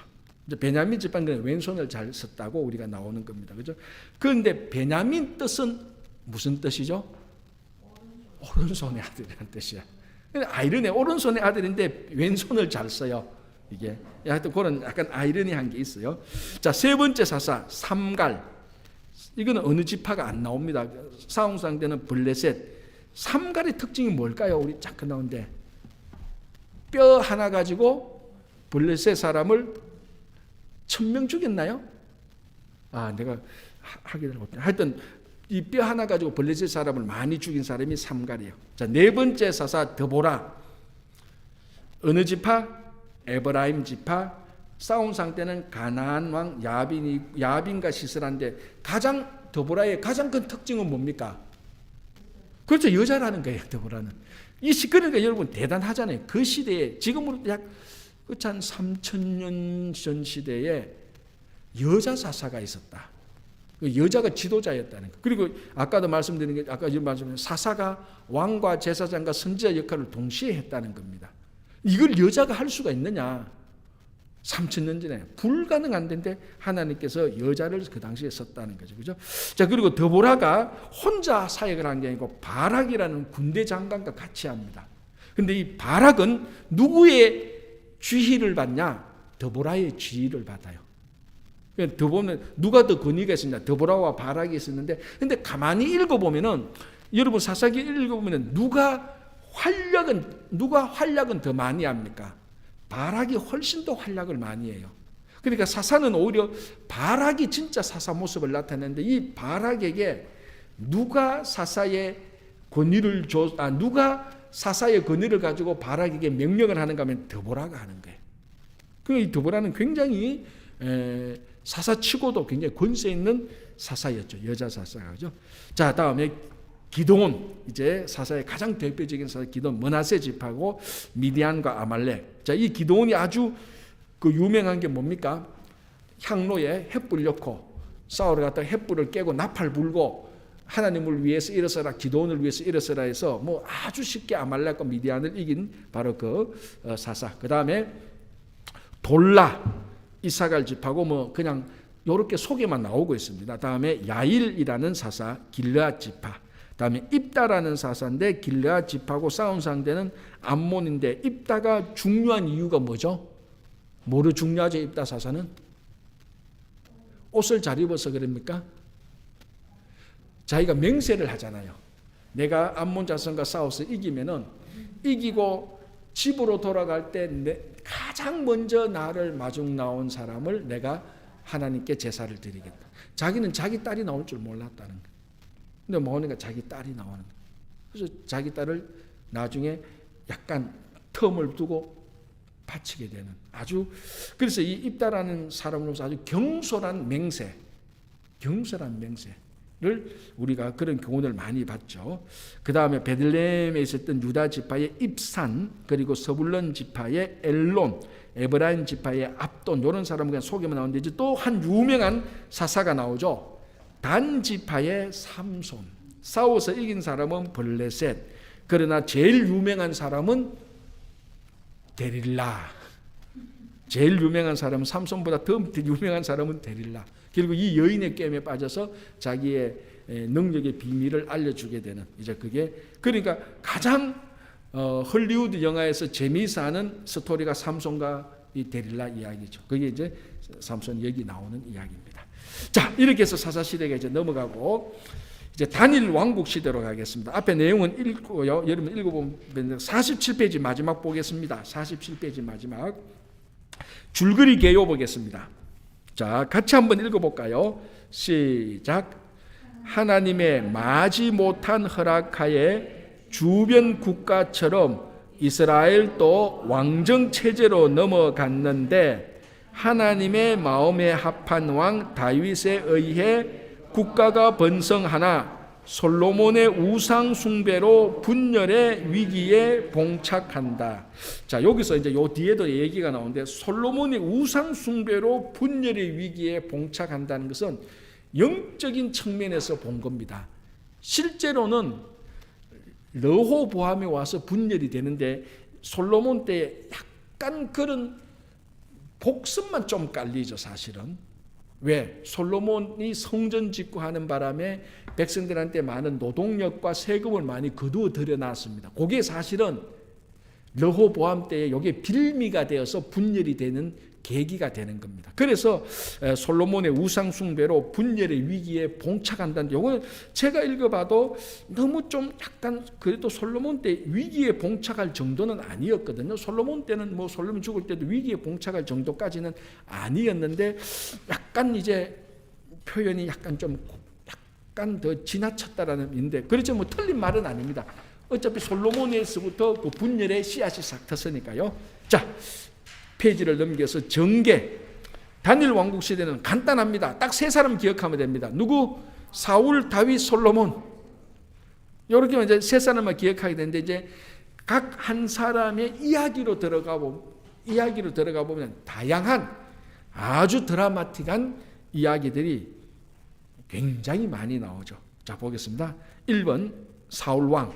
베냐민 지파는 왼손을 잘 썼다고 우리가 나오는 겁니다. 그죠? 그런데 베냐민 뜻은 무슨 뜻이죠? 오른손의 아들이라는 뜻이야. 아이러니, 오른손의 아들인데 왼손을 잘 써요. 이게 하여튼 그런 약간 아이러니한 게 있어요. 자, 세 번째 사사 삼갈. 이거는 어느 지파가 안 나옵니다. 싸움 상대는 블레셋. 삼갈의 특징이 뭘까요? 우리 잠깐 나오는데 뼈 하나 가지고 블레셋 사람을 1000명 죽였나요? 내가 하기를 못해. 하여튼 이 뼈 하나 가지고 블레셋 사람을 많이 죽인 사람이 삼갈이에요. 자, 네 번째 사사 드보라. 어느 지파? 에브라임 지파. 싸운 상태는 가나안 왕 야빈과 시스라인데 드보라의 가장 큰 특징은 뭡니까? 그렇죠. 여자라는 거예요. 드보라는. 그러니까 여러분 대단하잖아요. 그 시대에 지금으로 약 한 3,000년 전 시대에 여자 사사가 있었다. 여자가 지도자였다는 거. 그리고 아까도 말씀드린 게 아까 말씀드린 사사가 왕과 제사장과 선지자 역할을 동시에 했다는 겁니다. 이걸 여자가 할 수가 있느냐? 3,000년 전에 불가능한 데인데 하나님께서 여자를 그 당시에 썼다는 거죠. 그죠? 자, 그리고 드보라가 혼자 사역을 한 게 아니고 바락이라는 군대 장관과 같이 합니다. 근데 이 바락은 누구의 지휘를 받냐? 드보라의 지휘를 받아요. 드보는 누가 더 권위가 있었냐? 드보라와 바락이 있었는데, 근데 가만히 읽어보면은, 여러분 사사기 읽어보면은 누가 활약은 더 많이 합니까? 바락이 훨씬 더 활약을 많이 해요. 그러니까 사사는 오히려 바락이 진짜 사사 모습을 나타내는데, 이 바락에게 누가 사사의 권위를 가지고 바락에게 명령을 하는가 하면 드보라가 하는 거예요. 이 드보라는 굉장히 사사치고도 굉장히 권세 있는 사사였죠. 여자 사사가. 그죠? 자, 다음에 기드온, 이제 사사의 가장 대표적인 사사 기드온, 므낫세 지파고 미디안과 아말렉. 자, 이 기드온이 아주 그 유명한 게 뭡니까? 향로에 횃불 넣고 싸우러 갔다가 횃불을 깨고 나팔 불고 하나님을 위해서 일어서라, 기드온을 위해서 일어서라 해서 뭐 아주 쉽게 아말렉과 미디안을 이긴 바로 그 사사. 그 다음에 돌라, 이사갈 집하고 뭐 그냥 요렇게 소개만 나오고 있습니다. 다음에 야일이라는 사사, 길르앗 지파. 다음에 입다라는 사사인데 길르앗 집하고 싸운 상대는 암몬인데, 입다가 중요한 이유가 뭐죠? 뭐로 중요하죠? 입다 사사는? 옷을 잘 입어서 그럽니까? 자기가 맹세를 하잖아요. 내가 암몬 자손과 싸워서 이기면은, 이기고 집으로 돌아갈 때 가장 먼저 나를 마중 나온 사람을 내가 하나님께 제사를 드리겠다. 자기는 자기 딸이 나올 줄 몰랐다는 거예요. 근데 모니까 자기 딸이 나오는 거예요. 그래서 자기 딸을 나중에 약간 텀을 두고 바치게 되는 그래서 이 입다라는 사람으로서 아주 경솔한 맹세를 우리가 그런 교훈을 많이 봤죠. 그 다음에 베들레헴에 있었던 유다 지파의 입산, 그리고 서불론 지파의 엘론, 에브라임 지파의 압돈, 이런 사람은 그냥 소개만 나오는데, 이제 또 한 유명한 사사가 나오죠. 단 지파의 삼손. 싸워서 이긴 사람은 블레셋. 그러나 제일 유명한 사람은 데릴라. 제일 유명한 사람은 삼손보다 더 유명한 사람은 데릴라. 결국 이 여인의 게임에 빠져서 자기의 능력의 비밀을 알려주게 되는, 이제 그게, 그러니까 가장 헐리우드 영화에서 재미있어 하는 스토리가 삼손과 이 데릴라 이야기죠. 그게 이제 삼손 여기 나오는 이야기입니다. 자, 이렇게 해서 사사시대가 이제 넘어가고, 이제 단일 왕국 시대로 가겠습니다. 앞에 내용은 읽고요. 여러분 읽어보면 47페이지 마지막 보겠습니다. 47페이지 마지막. 줄거리 개요 보겠습니다. 자, 같이 한번 읽어볼까요? 시작. 하나님의 마지 못한 허락하에 주변 국가처럼 이스라엘도 왕정 체제로 넘어갔는데, 하나님의 마음에 합한 왕 다윗에 의해 국가가 번성하나 솔로몬의 우상 숭배로 분열의 위기에 봉착한다. 자, 여기서 이제 요 뒤에도 얘기가 나오는데, 솔로몬의 우상 숭배로 분열의 위기에 봉착한다는 것은 영적인 측면에서 본 겁니다. 실제로는 르호보암이 와서 분열이 되는데, 솔로몬 때 약간 그런 복습만 좀 깔리죠, 사실은. 왜? 솔로몬이 성전 짓고 하는 바람에 백성들한테 많은 노동력과 세금을 많이 거두어 들여놨습니다. 그게 사실은 르호보암 때에 이게 빌미가 되어서 분열이 되는 계기가 되는 겁니다. 그래서 솔로몬의 우상 숭배로 분열의 위기에 봉착한다는, 요거 제가 읽어봐도 너무 좀 약간, 그래도 솔로몬 때 위기에 봉착할 정도는 아니었거든요. 솔로몬 때는 뭐 솔로몬 죽을 때도 위기에 봉착할 정도까지는 아니었는데, 약간 이제 표현이 약간 더 지나쳤다라는 인데, 그렇죠. 뭐 틀린 말은 아닙니다. 어차피 솔로몬에서부터 그 분열의 씨앗이 싹 텄으니까요. 자, 페이지를 넘겨서 정계. 단일 왕국 시대는 간단합니다. 딱 세 사람 기억하면 됩니다. 누구? 사울, 다윗, 솔로몬. 이렇게 이제 세 사람만 기억하게 되는데, 이제 각 한 사람의 이야기로 들어가 보면 다양한 아주 드라마틱한 이야기들이 굉장히 많이 나오죠. 자, 보겠습니다. 1번 사울 왕.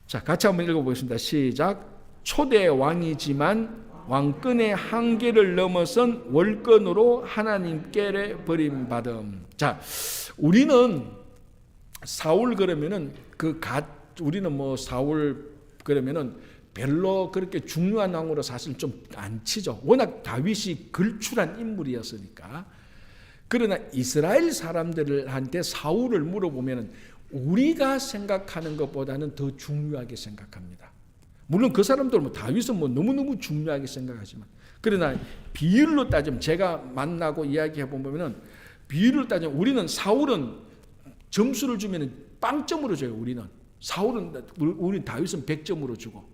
자, 같이 한번 읽어보겠습니다. 시작. 초대 왕이지만 왕권의 한계를 넘어선 월권으로 하나님께 버림받음. 자, 우리는 사울 그러면은 우리는 뭐 사울 그러면은 별로 그렇게 중요한 왕으로 사실 좀 안 치죠. 워낙 다윗이 걸출한 인물이었으니까. 그러나 이스라엘 사람들한테 사울을 물어보면은 우리가 생각하는 것보다는 더 중요하게 생각합니다. 물론 그 사람들은 뭐 다윗은 뭐 너무너무 중요하게 생각하지만, 그러나 비율로 따지면, 제가 만나고 이야기해 보면은 비율로 따지면 우리는 사울은 점수를 주면은 빵점으로 줘요. 우리 다윗은 100점으로 주고.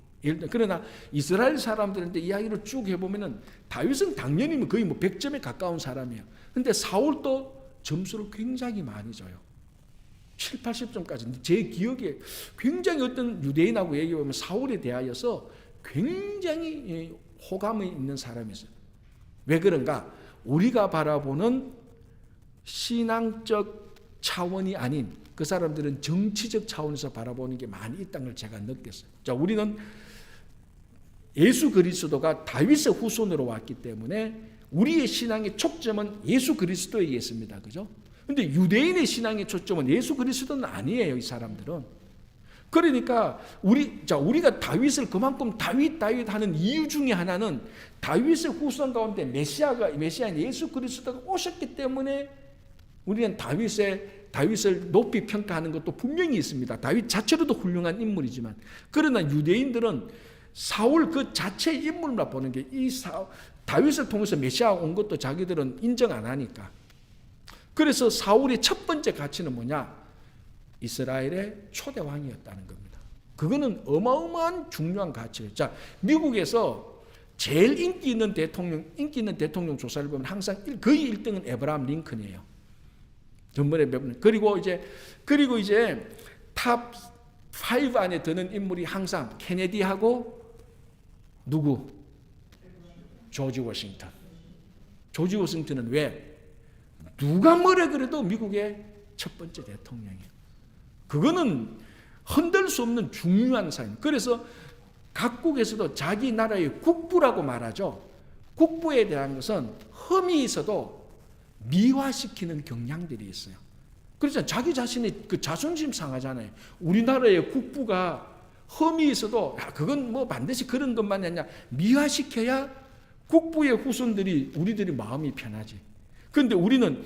그러나 이스라엘 사람들한테 이야기를 쭉 해보면은 다윗은 당연히 거의 뭐 100점에 가까운 사람이에요. 근데 사울도 점수를 굉장히 많이 줘요. 7, 80점까지. 제 기억에 굉장히 어떤 유대인하고 얘기해보면 사울에 대하여서 굉장히 호감이 있는 사람이었어요. 왜 그런가? 우리가 바라보는 신앙적 차원이 아닌 그 사람들은 정치적 차원에서 바라보는 게 많이 있다는 걸 제가 느꼈어요. 자, 우리는 예수 그리스도가 다윗의 후손으로 왔기 때문에 우리의 신앙의 초점은 예수 그리스도에 있습니다. 그죠? 근데 유대인의 신앙의 초점은 예수 그리스도는 아니에요, 이 사람들은. 그러니까 우리가 다윗을 그만큼 다윗 하는 이유 중에 하나는 다윗의 후손 가운데 메시아인 예수 그리스도가 오셨기 때문에 우리는 다윗을 높이 평가하는 것도 분명히 있습니다. 다윗 자체로도 훌륭한 인물이지만, 그러나 유대인들은 사울 그 자체의 인물만 보는 게, 다윗을 통해서 메시아가 온 것도 자기들은 인정 안 하니까. 그래서 사울의 첫 번째 가치는 뭐냐? 이스라엘의 초대 왕이었다는 겁니다. 그거는 어마어마한 중요한 가치예요. 자, 미국에서 제일 인기 있는 대통령 조사를 보면 항상 거의 1등은 에브라함 링컨이에요. 전번에 몇 번. 그리고 이제 탑 5 안에 드는 인물이 항상 케네디하고 누구? 조지 워싱턴. 조지 워싱턴은 왜? 누가 뭐래 그래도 미국의 첫 번째 대통령이에요. 그거는 흔들 수 없는 중요한 사람. 그래서 각국에서도 자기 나라의 국부라고 말하죠. 국부에 대한 것은 흠이 있어도 미화시키는 경향들이 있어요. 그래서 자기 자신의 그 자존심 상하잖아요. 우리나라의 국부가 흠이 있어도 그건 뭐 반드시 그런 것만 아니냐, 미화시켜야 국부의 후손들이 우리들이 마음이 편하지. 그런데 우리는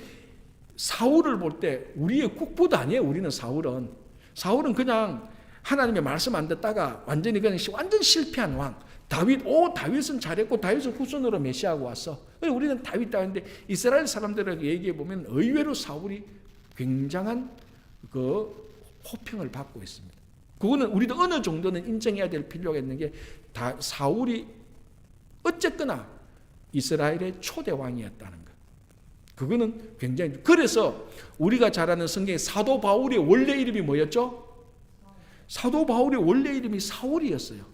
사울을 볼 때 우리의 국부도 아니에요. 우리는 사울은 그냥 하나님의 말씀 안 듣다가 완전 실패한 왕. 다윗은 잘했고 다윗의 후손으로 메시아가 왔어. 우리는 다윗인데 이스라엘 사람들에게 얘기해 보면 의외로 사울이 굉장한 그 호평을 받고 있습니다. 그거는 우리도 어느 정도는 인정해야 될 필요가 있는 게, 사울이 어쨌거나 이스라엘의 초대 왕이었다는 것. 그거는 굉장히. 그래서 우리가 잘 아는 성경의 사도 바울의 원래 이름이 뭐였죠? 사도 바울의 원래 이름이 사울이었어요.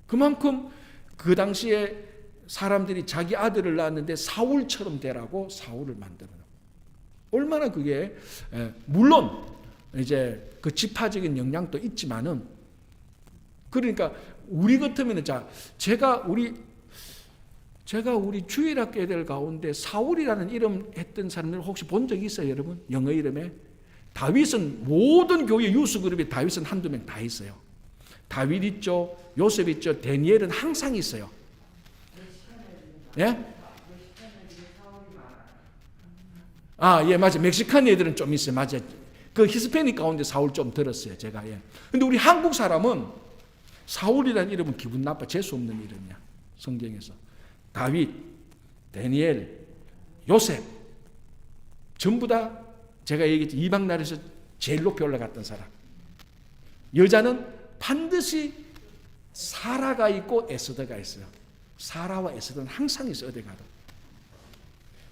그만큼 그 당시에 사람들이 자기 아들을 낳았는데 사울처럼 되라고 사울을 만들어요. 얼마나 그게, 물론 이제 그 지파적인 영향도 있지만은, 그러니까 우리 같으면은, 제가 우리 주일학교 애들 가운데 사울이라는 이름 했던 사람들 혹시 본 적 있어요, 여러분? 영어 이름에? 다윗은 모든 교회 유수 그룹에 다윗은 한두 명 다 있어요. 다윗 있죠, 요셉 있죠, 다니엘은 항상 있어요. 예? 예, 맞아요. 멕시칸 애들은 좀 있어요. 맞아요. 그 히스패닉 가운데 사울 좀 들었어요, 제가. 예. 근데 우리 한국 사람은 사울이라는 이름은 기분 나빠, 재수 없는 이름이야, 성경에서. 다윗, 다니엘, 요셉, 전부 다 제가 얘기했죠. 이방 나라에서 제일 높이 올라갔던 사람. 여자는 반드시 사라가 있고 에스더가 있어요. 사라와 에스더는 항상 있어요, 어디 가도.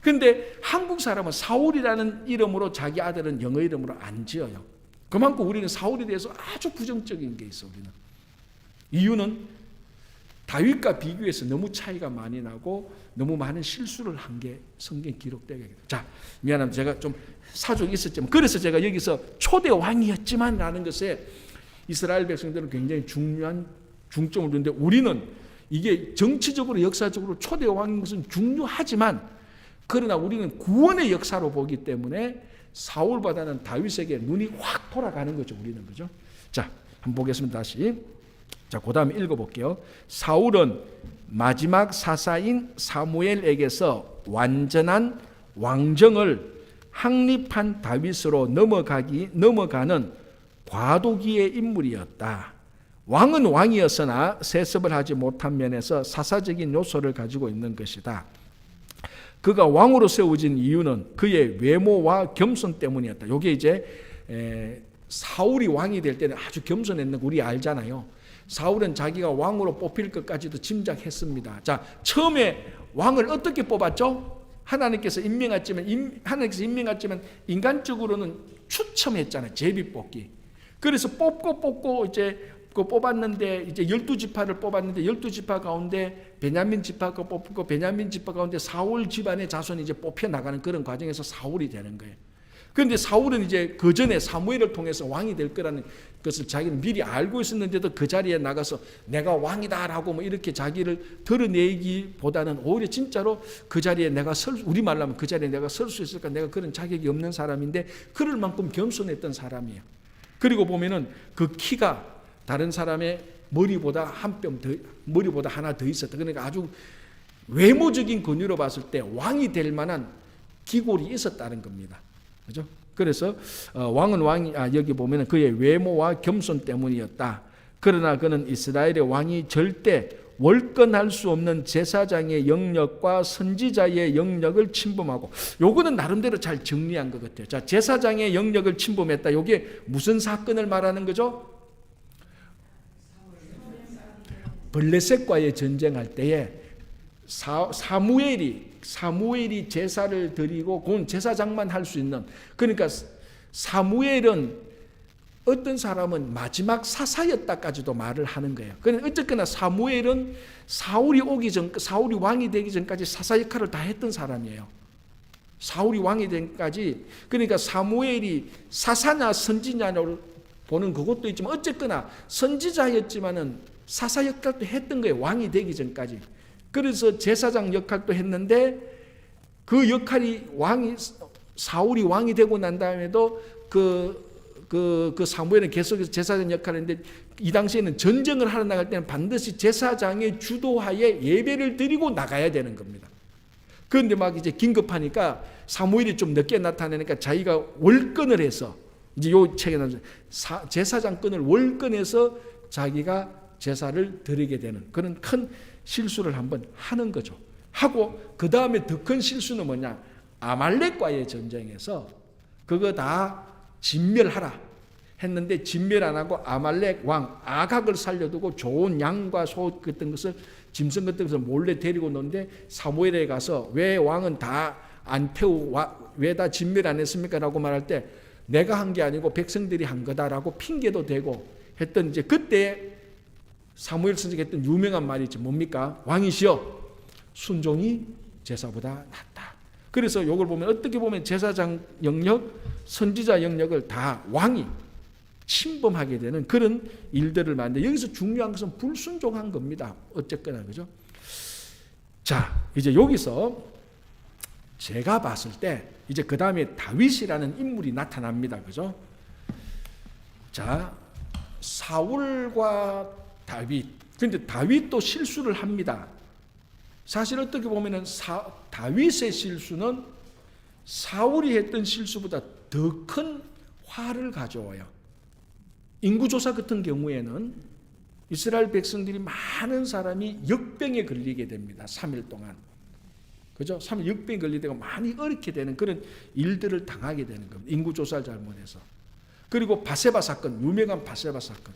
그런데 한국 사람은 사울이라는 이름으로 자기 아들은 영어 이름으로 안 지어요. 그만큼 우리는 사울에 대해서 아주 부정적인 게 있어, 우리는. 이유는 다윗과 비교해서 너무 차이가 많이 나고 너무 많은 실수를 한 게 성경에 기록되게 됩니다. 자, 미안합니다. 제가 좀 사족이 있었지만, 그래서 제가 여기서 초대 왕이었지만 라는 것에 이스라엘 백성들은 굉장히 중요한 중점을 두는데, 우리는 이게 정치적으로 역사적으로 초대 왕인 것은 중요하지만, 그러나 우리는 구원의 역사로 보기 때문에 사울보다는 다윗에게 눈이 확 돌아가는 거죠. 우리는. 그죠? 자, 한번 보겠습니다. 다시. 자, 그 다음에 읽어볼게요. 사울은 마지막 사사인 사무엘에게서 완전한 왕정을 확립한 다윗으로 넘어가는 과도기의 인물이었다. 왕은 왕이었으나 세습을 하지 못한 면에서 사사적인 요소를 가지고 있는 것이다. 그가 왕으로 세워진 이유는 그의 외모와 겸손 때문이었다. 이게 이제 사울이 왕이 될 때는 아주 겸손했는 거 우리 알잖아요. 사울은 자기가 왕으로 뽑힐 것까지도 짐작했습니다. 자, 처음에 왕을 어떻게 뽑았죠? 하나님께서 임명했지만 인간적으로는 추첨했잖아요. 제비뽑기. 그래서 뽑고 이제 뽑았는데 이제 12지파를 뽑았는데 12지파 가운데 베냐민 지파가 뽑고 베냐민 지파 가운데 사울 집안의 자손이 이제 뽑혀 나가는 그런 과정에서 사울이 되는 거예요. 그런데 사울은 이제 그 전에 사무엘을 통해서 왕이 될 거라는 것을 자기는 미리 알고 있었는데도 그 자리에 나가서 내가 왕이다라고 뭐 이렇게 자기를 드러내기보다는 오히려 진짜로 그 자리에 우리말로 하면 그 자리에 내가 설 수 있을까? 내가 그런 자격이 없는 사람인데 그럴 만큼 겸손했던 사람이에요. 그리고 보면은 그 키가 다른 사람의 머리보다 머리보다 하나 더 있었다. 그러니까 아주 외모적인 권위로 봤을 때 왕이 될 만한 기골이 있었다는 겁니다. 그죠? 그래서 왕은 여기 보면은 그의 외모와 겸손 때문이었다. 그러나 그는 이스라엘의 왕이 절대 월권할 수 없는 제사장의 영역과 선지자의 영역을 침범하고, 요거는 나름대로 잘 정리한 것 같아요. 자, 제사장의 영역을 침범했다. 요게 무슨 사건을 말하는 거죠? 블레셋과의 전쟁할 때에 사무엘이 제사를 드리고 그건 제사장만 할 수 있는, 그러니까 사무엘은 어떤 사람은 마지막 사사였다까지도 말을 하는 거예요. 그러니까 어쨌거나 사무엘은 사울이 왕이 되기 전까지 사사 역할을 다 했던 사람이에요. 사울이 왕이 되기까지. 그러니까 사무엘이 사사냐 선지자냐를 보는 그것도 있지만 어쨌거나 선지자였지만은 사사 역할도 했던 거예요. 왕이 되기 전까지. 그래서 제사장 역할도 했는데 그 역할이 사울이 왕이 되고 난 다음에도 그 사무엘은 계속해서 제사장 역할을 했는데, 이 당시에는 전쟁을 하러 나갈 때는 반드시 제사장의 주도하에 예배를 드리고 나가야 되는 겁니다. 그런데 막 이제 긴급하니까 사무엘이 좀 늦게 나타나니까 자기가 월권을 해서, 이제 요 책에 나오죠. 제사장권을 월권해서 자기가 제사를 드리게 되는 그런 큰 실수를 한번 하는 거죠. 하고 그 다음에 더 큰 실수는 뭐냐? 아말렉과의 전쟁에서 그거 다 진멸하라 했는데 진멸 안 하고 아말렉 왕 아각을 살려두고 좋은 양과 소 같은 것을, 짐승 같은 것을 몰래 데리고 노는데 사무엘에 가서 왜 왕은 다 안 태우고 왜 다 진멸 안 했습니까? 라고 말할 때 내가 한 게 아니고 백성들이 한 거다라고 핑계도 대고 했던, 이제 그때 사무엘 선지자가 했던 유명한 말이 있죠. 뭡니까? 왕이시여, 순종이 제사보다 낫다. 그래서 이걸 보면 어떻게 보면 제사장 영역, 선지자 영역을 다 왕이 침범하게 되는 그런 일들을 만드는데, 여기서 중요한 것은 불순종한 겁니다. 어쨌거나. 그죠? 자, 이제 여기서 제가 봤을 때 이제 그 다음에 다윗이라는 인물이 나타납니다. 그죠? 자, 사울과 다윗. 그런데 다윗도 실수를 합니다. 사실 어떻게 보면은 다윗의 실수는 사울이 했던 실수보다 더 큰 화를 가져와요. 인구조사 같은 경우에는 이스라엘 백성들이 많은 사람이 역병에 걸리게 됩니다. 3일 동안. 그죠? 3일 역병에 걸리다가 많이 어렵게 되는 그런 일들을 당하게 되는 겁니다. 인구조사를 잘못해서. 그리고 바세바 사건, 유명한 바세바 사건.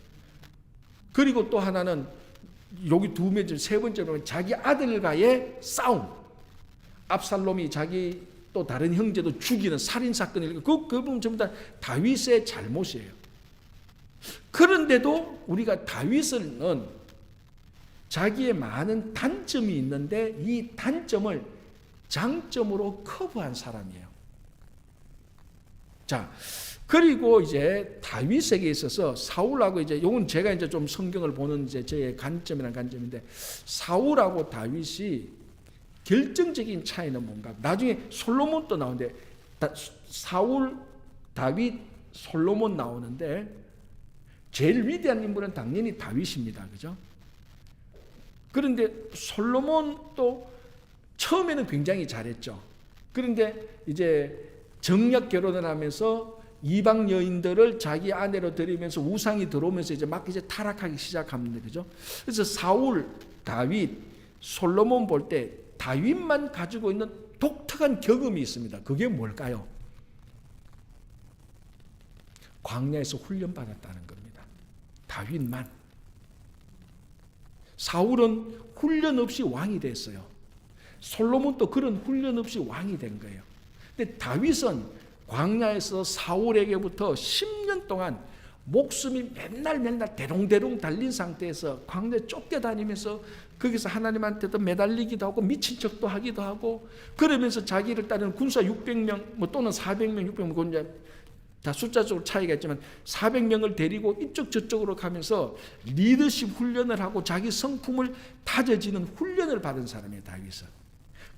그리고 또 하나는 여기 세 번째로 자기 아들과의 싸움. 압살롬이 자기 또 다른 형제도 죽이는 살인 사건이, 그 부분 전부 다 다윗의 잘못이에요. 그런데도 우리가 다윗은 자기의 많은 단점이 있는데 이 단점을 장점으로 커버한 사람이에요. 자, 그리고 이제 다윗에게 있어서 사울하고 이제 요건 제가 이제 좀 성경을 보는 이제 제 관점이란 관점인데, 사울하고 다윗이 결정적인 차이는 뭔가? 나중에 솔로몬도 나오는데 사울, 다윗, 솔로몬 나오는데 제일 위대한 인물은 당연히 다윗입니다. 그죠? 그런데 솔로몬도 처음에는 굉장히 잘했죠. 그런데 이제 정략 결혼을 하면서 이방 여인들을 자기 아내로 들이면서 우상이 들어오면서 이제 막 이제 타락하기 시작합니다. 그죠? 그래서 사울, 다윗, 솔로몬 볼 때 다윗만 가지고 있는 독특한 경험이 있습니다. 그게 뭘까요? 광야에서 훈련받았다는 겁니다. 다윗만. 사울은 훈련 없이 왕이 됐어요. 솔로몬도 그런 훈련 없이 왕이 된 거예요. 근데 다윗은 광야에서 사울에게부터 10년 동안 목숨이 맨날 대롱대롱 달린 상태에서 광야에 쫓겨다니면서 거기서 하나님한테도 매달리기도 하고 미친 척도 하기도 하고, 그러면서 자기를 따르는 군사 600명 뭐 또는 400명, 600명, 그건 이제 다 숫자적으로 차이가 있지만 400명을 데리고 이쪽 저쪽으로 가면서 리더십 훈련을 하고 자기 성품을 다져지는 훈련을 받은 사람이에요, 다윗은.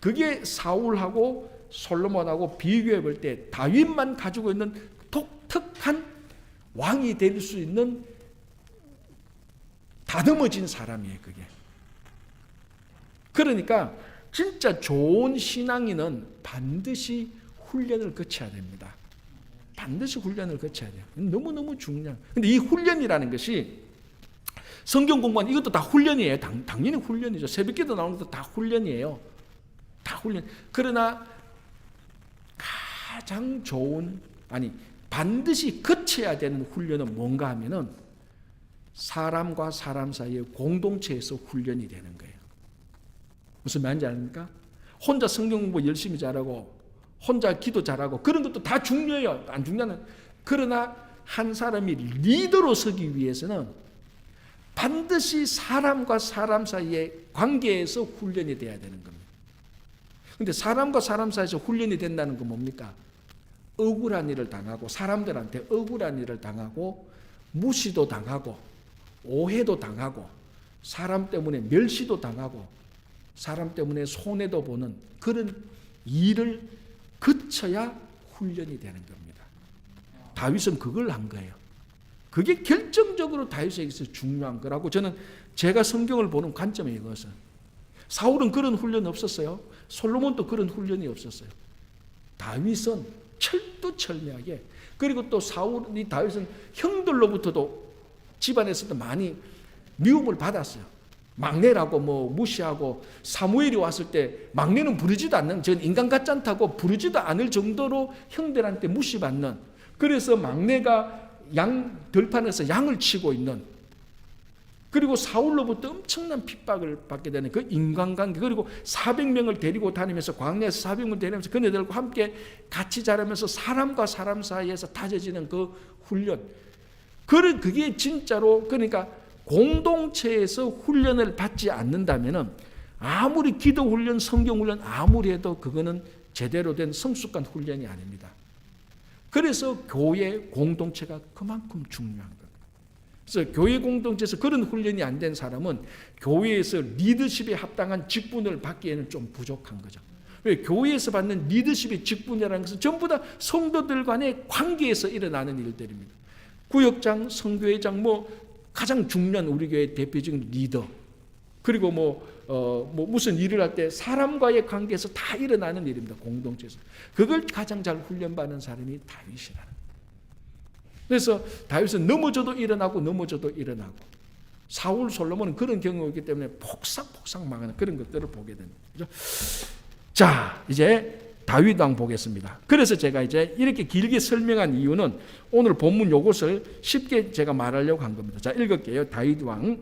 그게 사울하고 솔로몬하고 비교해 볼 때 다윗만 가지고 있는 독특한 왕이 될 수 있는 다듬어진 사람이에요, 그게. 그러니까 진짜 좋은 신앙인은 반드시 훈련을 거쳐야 됩니다. 반드시 훈련을 거쳐야 돼요. 너무너무 중요한. 근데 이 훈련이라는 것이 성경 공부하는 이것도 다 훈련이에요. 당연히 훈련이죠. 새벽기도 나오는 것도 다 훈련이에요. 다 훈련. 그러나 가장 좋은, 반드시 거쳐야 되는 훈련은 뭔가 하면은 사람과 사람 사이의 공동체에서 훈련이 되는 거예요. 무슨 말인지 아닙니까? 혼자 성경 공부 열심히 잘하고 혼자 기도 잘하고 그런 것도 다 중요해요. 안 중요하는. 그러나 한 사람이 리더로 서기 위해서는 반드시 사람과 사람 사이의 관계에서 훈련이 돼야 되는 겁니다. 그런데 사람과 사람 사이에서 훈련이 된다는 건 뭡니까? 억울한 일을 당하고, 사람들한테 억울한 일을 당하고, 무시도 당하고, 오해도 당하고, 사람 때문에 멸시도 당하고, 사람 때문에 손해도 보는 그런 일을 거쳐야 훈련이 되는 겁니다. 다윗은 그걸 한 거예요. 그게 결정적으로 다윗에게서 중요한 거라고 저는 제가 성경을 보는 관점이 이것은. 사울은 그런 훈련이 없었어요. 솔로몬도 그런 훈련이 없었어요. 다윗은 철두철미하게, 그리고 또 사울이 다윗은 형들로부터도 집안에서도 많이 미움을 받았어요. 막내라고 뭐 무시하고, 사무엘이 왔을 때 막내는 부르지도 않는, 전 인간 같지 않다고 부르지도 않을 정도로 형들한테 무시받는, 그래서 막내가 들판에서 양을 치고 있는, 그리고 사울로부터 엄청난 핍박을 받게 되는 그 인간관계, 그리고 400명을 데리고 다니면서 광야에서 400명을 데리면서 그네들과 함께 같이 자라면서 사람과 사람 사이에서 다져지는 그 훈련, 그게 진짜로, 그러니까 공동체에서 훈련을 받지 않는다면 아무리 기도 훈련, 성경 훈련 아무리 해도 그거는 제대로 된 성숙한 훈련이 아닙니다. 그래서 교회 공동체가 그만큼 중요한 거예요. 그래서 교회 공동체에서 그런 훈련이 안 된 사람은 교회에서 리더십에 합당한 직분을 받기에는 좀 부족한 거죠. 왜? 교회에서 받는 리더십의 직분이라는 것은 전부 다 성도들 간의 관계에서 일어나는 일들입니다. 구역장, 선교회장, 가장 중요한 우리 교회 대표적인 리더, 그리고 무슨 일을 할 때 사람과의 관계에서 다 일어나는 일입니다. 공동체에서. 그걸 가장 잘 훈련받는 사람이 다윗이라는 거예요. 그래서 다윗은 넘어져도 일어나고 넘어져도 일어나고, 사울, 솔로몬은 그런 경우이기 때문에 폭삭폭삭 망하는 그런 것들을 보게 됩니다. 그렇죠? 자, 이제 다윗 왕 보겠습니다. 그래서 제가 이제 이렇게 길게 설명한 이유는 오늘 본문 요것을 쉽게 제가 말하려고 한 겁니다. 자, 읽을게요. 다윗 왕.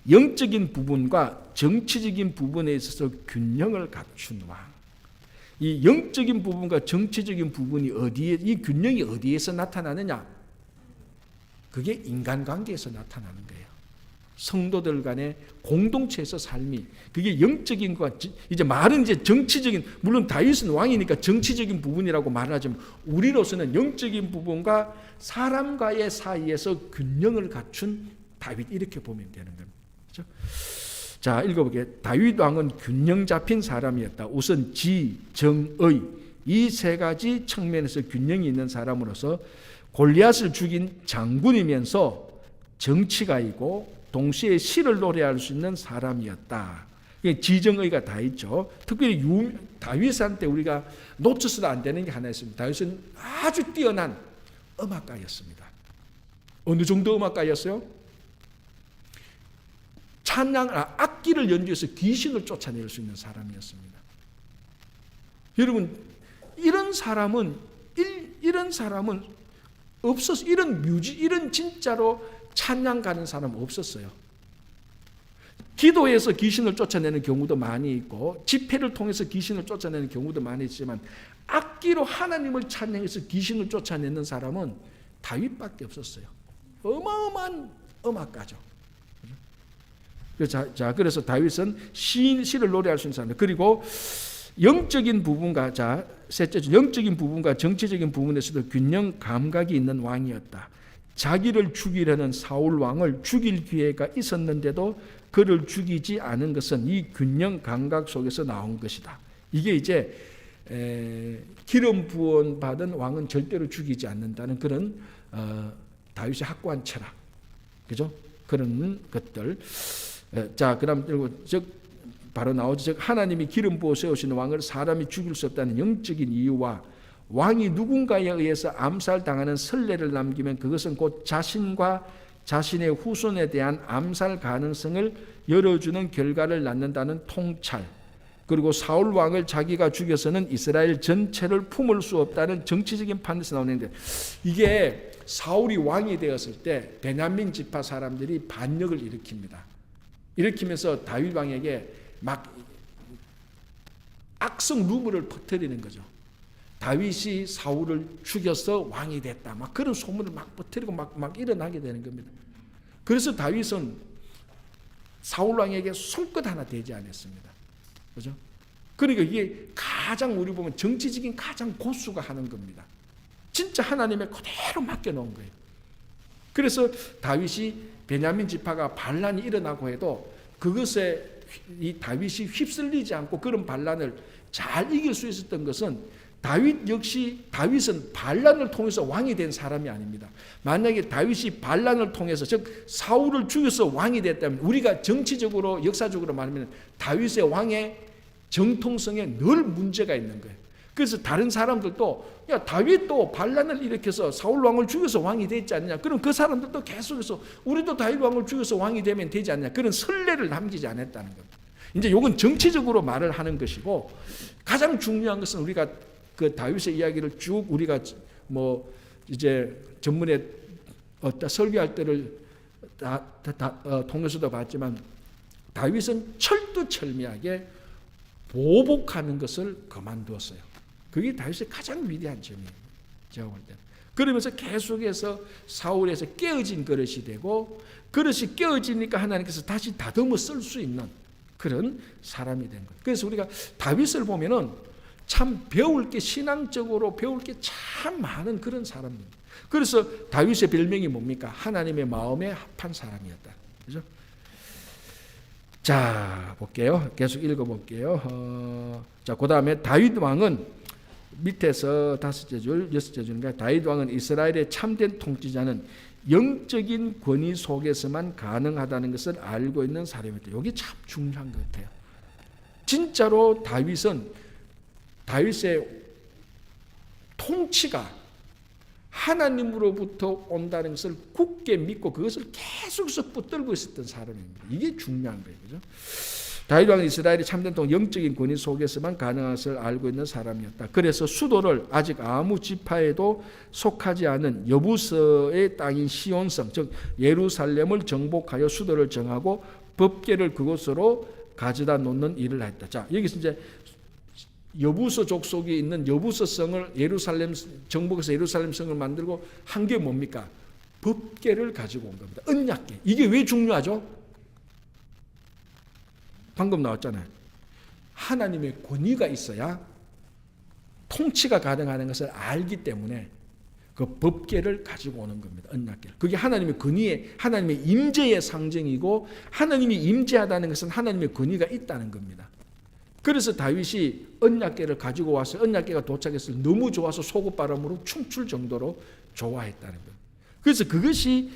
영적인 부분과 정치적인 부분에 있어서 균형을 갖춘 왕. 이 영적인 부분과 정치적인 부분이 어디에, 이 균형이 어디에서 나타나느냐? 그게 인간관계에서 나타나는 거예요. 성도들 간의 공동체에서 삶이, 그게 영적인 것, 이제 말은 이제 정치적인, 물론 다윗은 왕이니까 정치적인 부분이라고 말을 하지만 우리로서는 영적인 부분과 사람과의 사이에서 균형을 갖춘 다윗, 이렇게 보면 되는 겁니다. 그렇죠? 자, 읽어볼게요. 다윗 왕은 균형 잡힌 사람이었다. 우선 지, 정의, 이 세 가지 측면에서 균형이 있는 사람으로서 골리앗을 죽인 장군이면서 정치가이고 동시에 시를 노래할 수 있는 사람이었다. 지정의가 다 있죠. 특별히 다윗한테 우리가 놓쳐서도 안 되는 게 하나 있습니다. 다윗은 아주 뛰어난 음악가였습니다. 어느 정도 음악가였어요? 악기를 연주해서 귀신을 쫓아낼 수 있는 사람이었습니다. 여러분, 이런 사람은 없었어. 이런 진짜로 찬양 가는 사람 없었어요. 기도에서 귀신을 쫓아내는 경우도 많이 있고 집회를 통해서 귀신을 쫓아내는 경우도 많이 있지만 악기로 하나님을 찬양해서 귀신을 쫓아내는 사람은 다윗밖에 없었어요. 어마어마한 음악가죠. 자, 그래서 다윗은 시를 노래할 수 있는 사람. 그리고 영적인 부분과, 자, 셋째, 영적인 부분과 정치적인 부분에서도 균형 감각이 있는 왕이었다. 자기를 죽이려는 사울 왕을 죽일 기회가 있었는데도 그를 죽이지 않은 것은 이 균형 감각 속에서 나온 것이다. 이게 이제 기름 부은 받은 왕은 절대로 죽이지 않는다는 그런 다윗의 확고한 철학, 그죠? 그런 것들. 자, 그럼 바로 나오죠. 즉 하나님이 기름 부어 세우시는 왕을 사람이 죽일 수 없다는 영적인 이유와 왕이 누군가에 의해서 암살당하는 선례를 남기면 그것은 곧 자신과 자신의 후손에 대한 암살 가능성을 열어주는 결과를 낳는다는 통찰, 그리고 사울 왕을 자기가 죽여서는 이스라엘 전체를 품을 수 없다는 정치적인 판에서 나오는데, 이게 사울이 왕이 되었을 때 베냐민 지파 사람들이 반역을 일으키면서 다윗 왕에게 막 악성 루머를 퍼뜨리는 거죠. 다윗이 사울을 죽여서 왕이 됐다. 막 그런 소문을 막 퍼뜨리고 막 일어나게 되는 겁니다. 그래서 다윗은 사울 왕에게 손끝 하나 대지 않았습니다. 그죠? 그러니까 이게 가장 우리 보면 정치적인 가장 고수가 하는 겁니다. 진짜 하나님의 그대로 맡겨놓은 거예요. 그래서 다윗이 베냐민 지파가 반란이 일어나고 해도 그것에 이 다윗이 휩쓸리지 않고 그런 반란을 잘 이길 수 있었던 것은 다윗은 반란을 통해서 왕이 된 사람이 아닙니다. 만약에 다윗이 반란을 통해서, 즉 사울을 죽여서 왕이 됐다면 우리가 정치적으로 역사적으로 말하면 다윗의 왕의 정통성에 늘 문제가 있는 거예요. 그래서 다른 사람들도 야, 다윗도 반란을 일으켜서 사울 왕을 죽여서 왕이 됐지 않느냐, 그럼 그 사람들도 계속해서 우리도 다윗 왕을 죽여서 왕이 되면 되지 않느냐, 그런 선례를 남기지 않았다는 겁니다. 이제 이건 정치적으로 말을 하는 것이고, 가장 중요한 것은 우리가 그 다윗의 이야기를 쭉 우리가 뭐 이제 전문에 설교할 때를 통해서도 봤지만, 다윗은 철두철미하게 보복하는 것을 그만두었어요. 그게 다윗의 가장 위대한 점이에요. 제가 볼 때는. 그러면서 계속해서 사울에서 깨어진 그릇이 되고, 그릇이 깨어지니까 하나님께서 다시 다듬어 쓸 수 있는 그런 사람이 된 거예요. 그래서 우리가 다윗을 보면은 참 배울 게, 신앙적으로 배울 게 참 많은 그런 사람입니다. 그래서 다윗의 별명이 뭡니까? 하나님의 마음에 합한 사람이었다. 그죠? 자, 볼게요. 계속 읽어볼게요. 자, 그 다음에 다윗 왕은 밑에서 5째 줄, 6째 줄인가, 다윗 왕은 이스라엘의 참된 통치자는 영적인 권위 속에서만 가능하다는 것을 알고 있는 사람이다. 이게 참 중요한 것 같아요. 진짜로 다윗의 통치가 하나님으로부터 온다는 것을 굳게 믿고 그것을 계속해서 붙들고 있었던 사람입니다. 이게 중요한 거예요. 그죠? 다윗 왕은 이스라엘의 참된 영적인 권위 속에서만 가능한 것을 알고 있는 사람이었다. 그래서 수도를 아직 아무 지파에도 속하지 않은 여부서의 땅인 시온성, 즉 예루살렘을 정복하여 수도를 정하고 법궤를 그곳으로 가져다 놓는 일을 했다. 자, 여기서 이제 여부서 족속이 있는 여부서성을 정복해서 예루살렘성을 만들고 한 게 뭡니까? 법궤를 가지고 온 겁니다. 언약궤. 이게 왜 중요하죠? 방금 나왔잖아요. 하나님의 권위가 있어야 통치가 가능하는 것을 알기 때문에 그 법궤를 가지고 오는 겁니다. 언약궤를. 그게 하나님의 권위의, 하나님의 임재의 상징이고, 하나님이 임재하다는 것은 하나님의 권위가 있다는 겁니다. 그래서 다윗이 언약궤를 가지고 와서 언약궤가 도착했을 때 너무 좋아서 속옷바람으로 춤출 정도로 좋아했다는 거예요. 그래서 그것이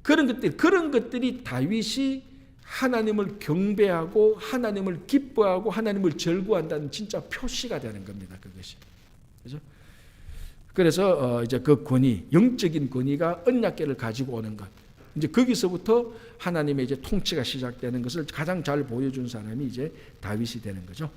그런 것들이 다윗이 하나님을 경배하고 하나님을 기뻐하고 하나님을 절구한다는 진짜 표시가 되는 겁니다. 그것이. 그렇죠? 그래서 이제 그 권위, 영적인 권위가 언약궤를 가지고 오는 것. 이제 거기서부터 하나님의 이제 통치가 시작되는 것을 가장 잘 보여준 사람이 이제 다윗이 되는 거죠.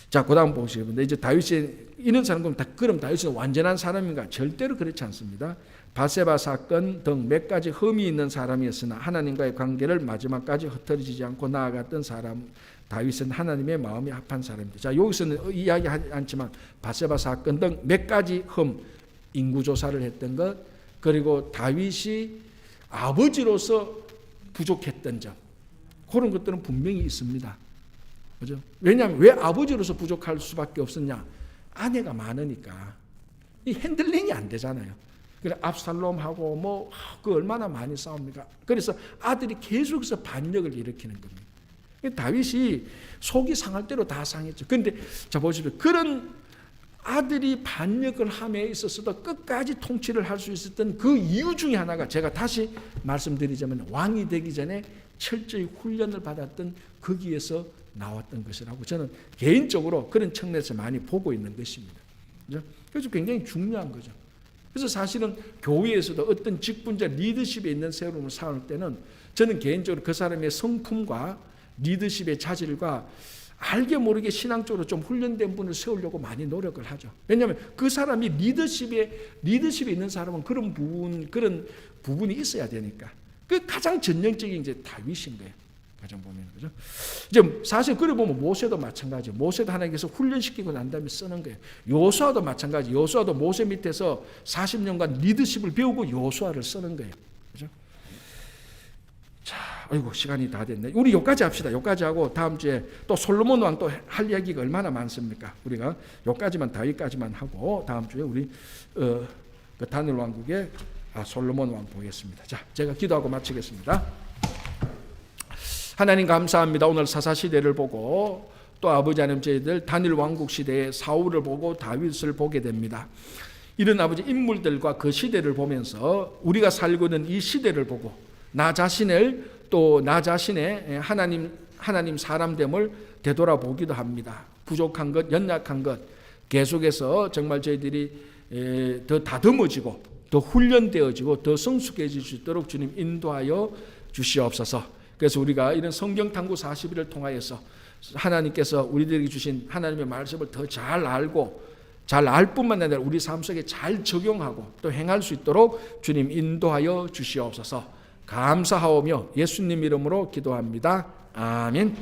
자, 그다음 보시면 이제 다윗이 이런 사람 그럼 다윗은 완전한 사람인가? 절대로 그렇지 않습니다. 바세바 사건 등 몇 가지 흠이 있는 사람이었으나 하나님과의 관계를 마지막까지 흐트러지지 않고 나아갔던 사람, 다윗은 하나님의 마음이 합한 사람입니다. 자, 여기서는 이야기하지 않지만 바세바 사건 등 몇 가지 흠, 인구조사를 했던 것, 그리고 다윗이 아버지로서 부족했던 점, 그런 것들은 분명히 있습니다. 그죠? 왜냐하면 왜 아버지로서 부족할 수밖에 없었냐? 아내가 많으니까 이 핸들링이 안 되잖아요. 그래 압살롬하고 그 얼마나 많이 싸웁니까? 그래서 아들이 계속해서 반역을 일으키는 겁니다. 다윗이 속이 상할 대로 다 상했죠. 그런데 자 보십시오. 그런 아들이 반역을 함에 있어서도 끝까지 통치를 할 수 있었던 그 이유 중에 하나가 제가 다시 말씀드리자면 왕이 되기 전에 철저히 훈련을 받았던 거기에서 나왔던 것이라고 저는 개인적으로 그런 측면에서 많이 보고 있는 것입니다. 그래서 굉장히 중요한 거죠. 그래서 사실은 교회에서도 어떤 직분자 리더십에 있는 세움을 쌓을 때는 저는 개인적으로 그 사람의 성품과 리더십의 자질과 알게 모르게 신앙적으로 좀 훈련된 분을 세우려고 많이 노력을 하죠. 왜냐하면 그 사람이 리더십에 있는 사람은 그런 부분이 있어야 되니까. 그 가장 전형적인 이제 다윗인 거예요. 가장 보면 그죠. 이제 사실 그래 보면 모세도 마찬가지예요. 모세도 하나님께서 훈련시키고 난 다음에 쓰는 거예요. 요수아도 마찬가지. 요수아도 모세 밑에서 40년간 리더십을 배우고 요수아를 쓰는 거예요. 그죠. 자, 아이고 시간이 다 됐네. 우리 여기까지 합시다. 여기까지 하고 다음 주에 또 솔로몬 왕 또 할 이야기가 얼마나 많습니까? 우리가 여기까지만 다윗까지만 하고 다음 주에 우리 그 다니엘 왕국의 솔로몬 왕 보겠습니다. 자, 제가 기도하고 마치겠습니다. 하나님 감사합니다. 오늘 사사시대를 보고 또 아버지 하나님 저희들 다니엘 왕국 시대의 사울을 보고 다윗을 보게 됩니다. 이런 아버지 인물들과 그 시대를 보면서 우리가 살고 있는 이 시대를 보고 나 자신을 또 나 자신의 하나님 사람됨을 되돌아보기도 합니다. 부족한 것, 연약한 것 계속해서 정말 저희들이 더 다듬어지고 더 훈련되어지고 더 성숙해질 수 있도록 주님 인도하여 주시옵소서. 그래서 우리가 이런 성경 탐구 40일을 통하여서 하나님께서 우리들에게 주신 하나님의 말씀을 더 잘 알고 잘 알 뿐만 아니라 우리 삶 속에 잘 적용하고 또 행할 수 있도록 주님 인도하여 주시옵소서. 감사하오며 예수님 이름으로 기도합니다. 아멘.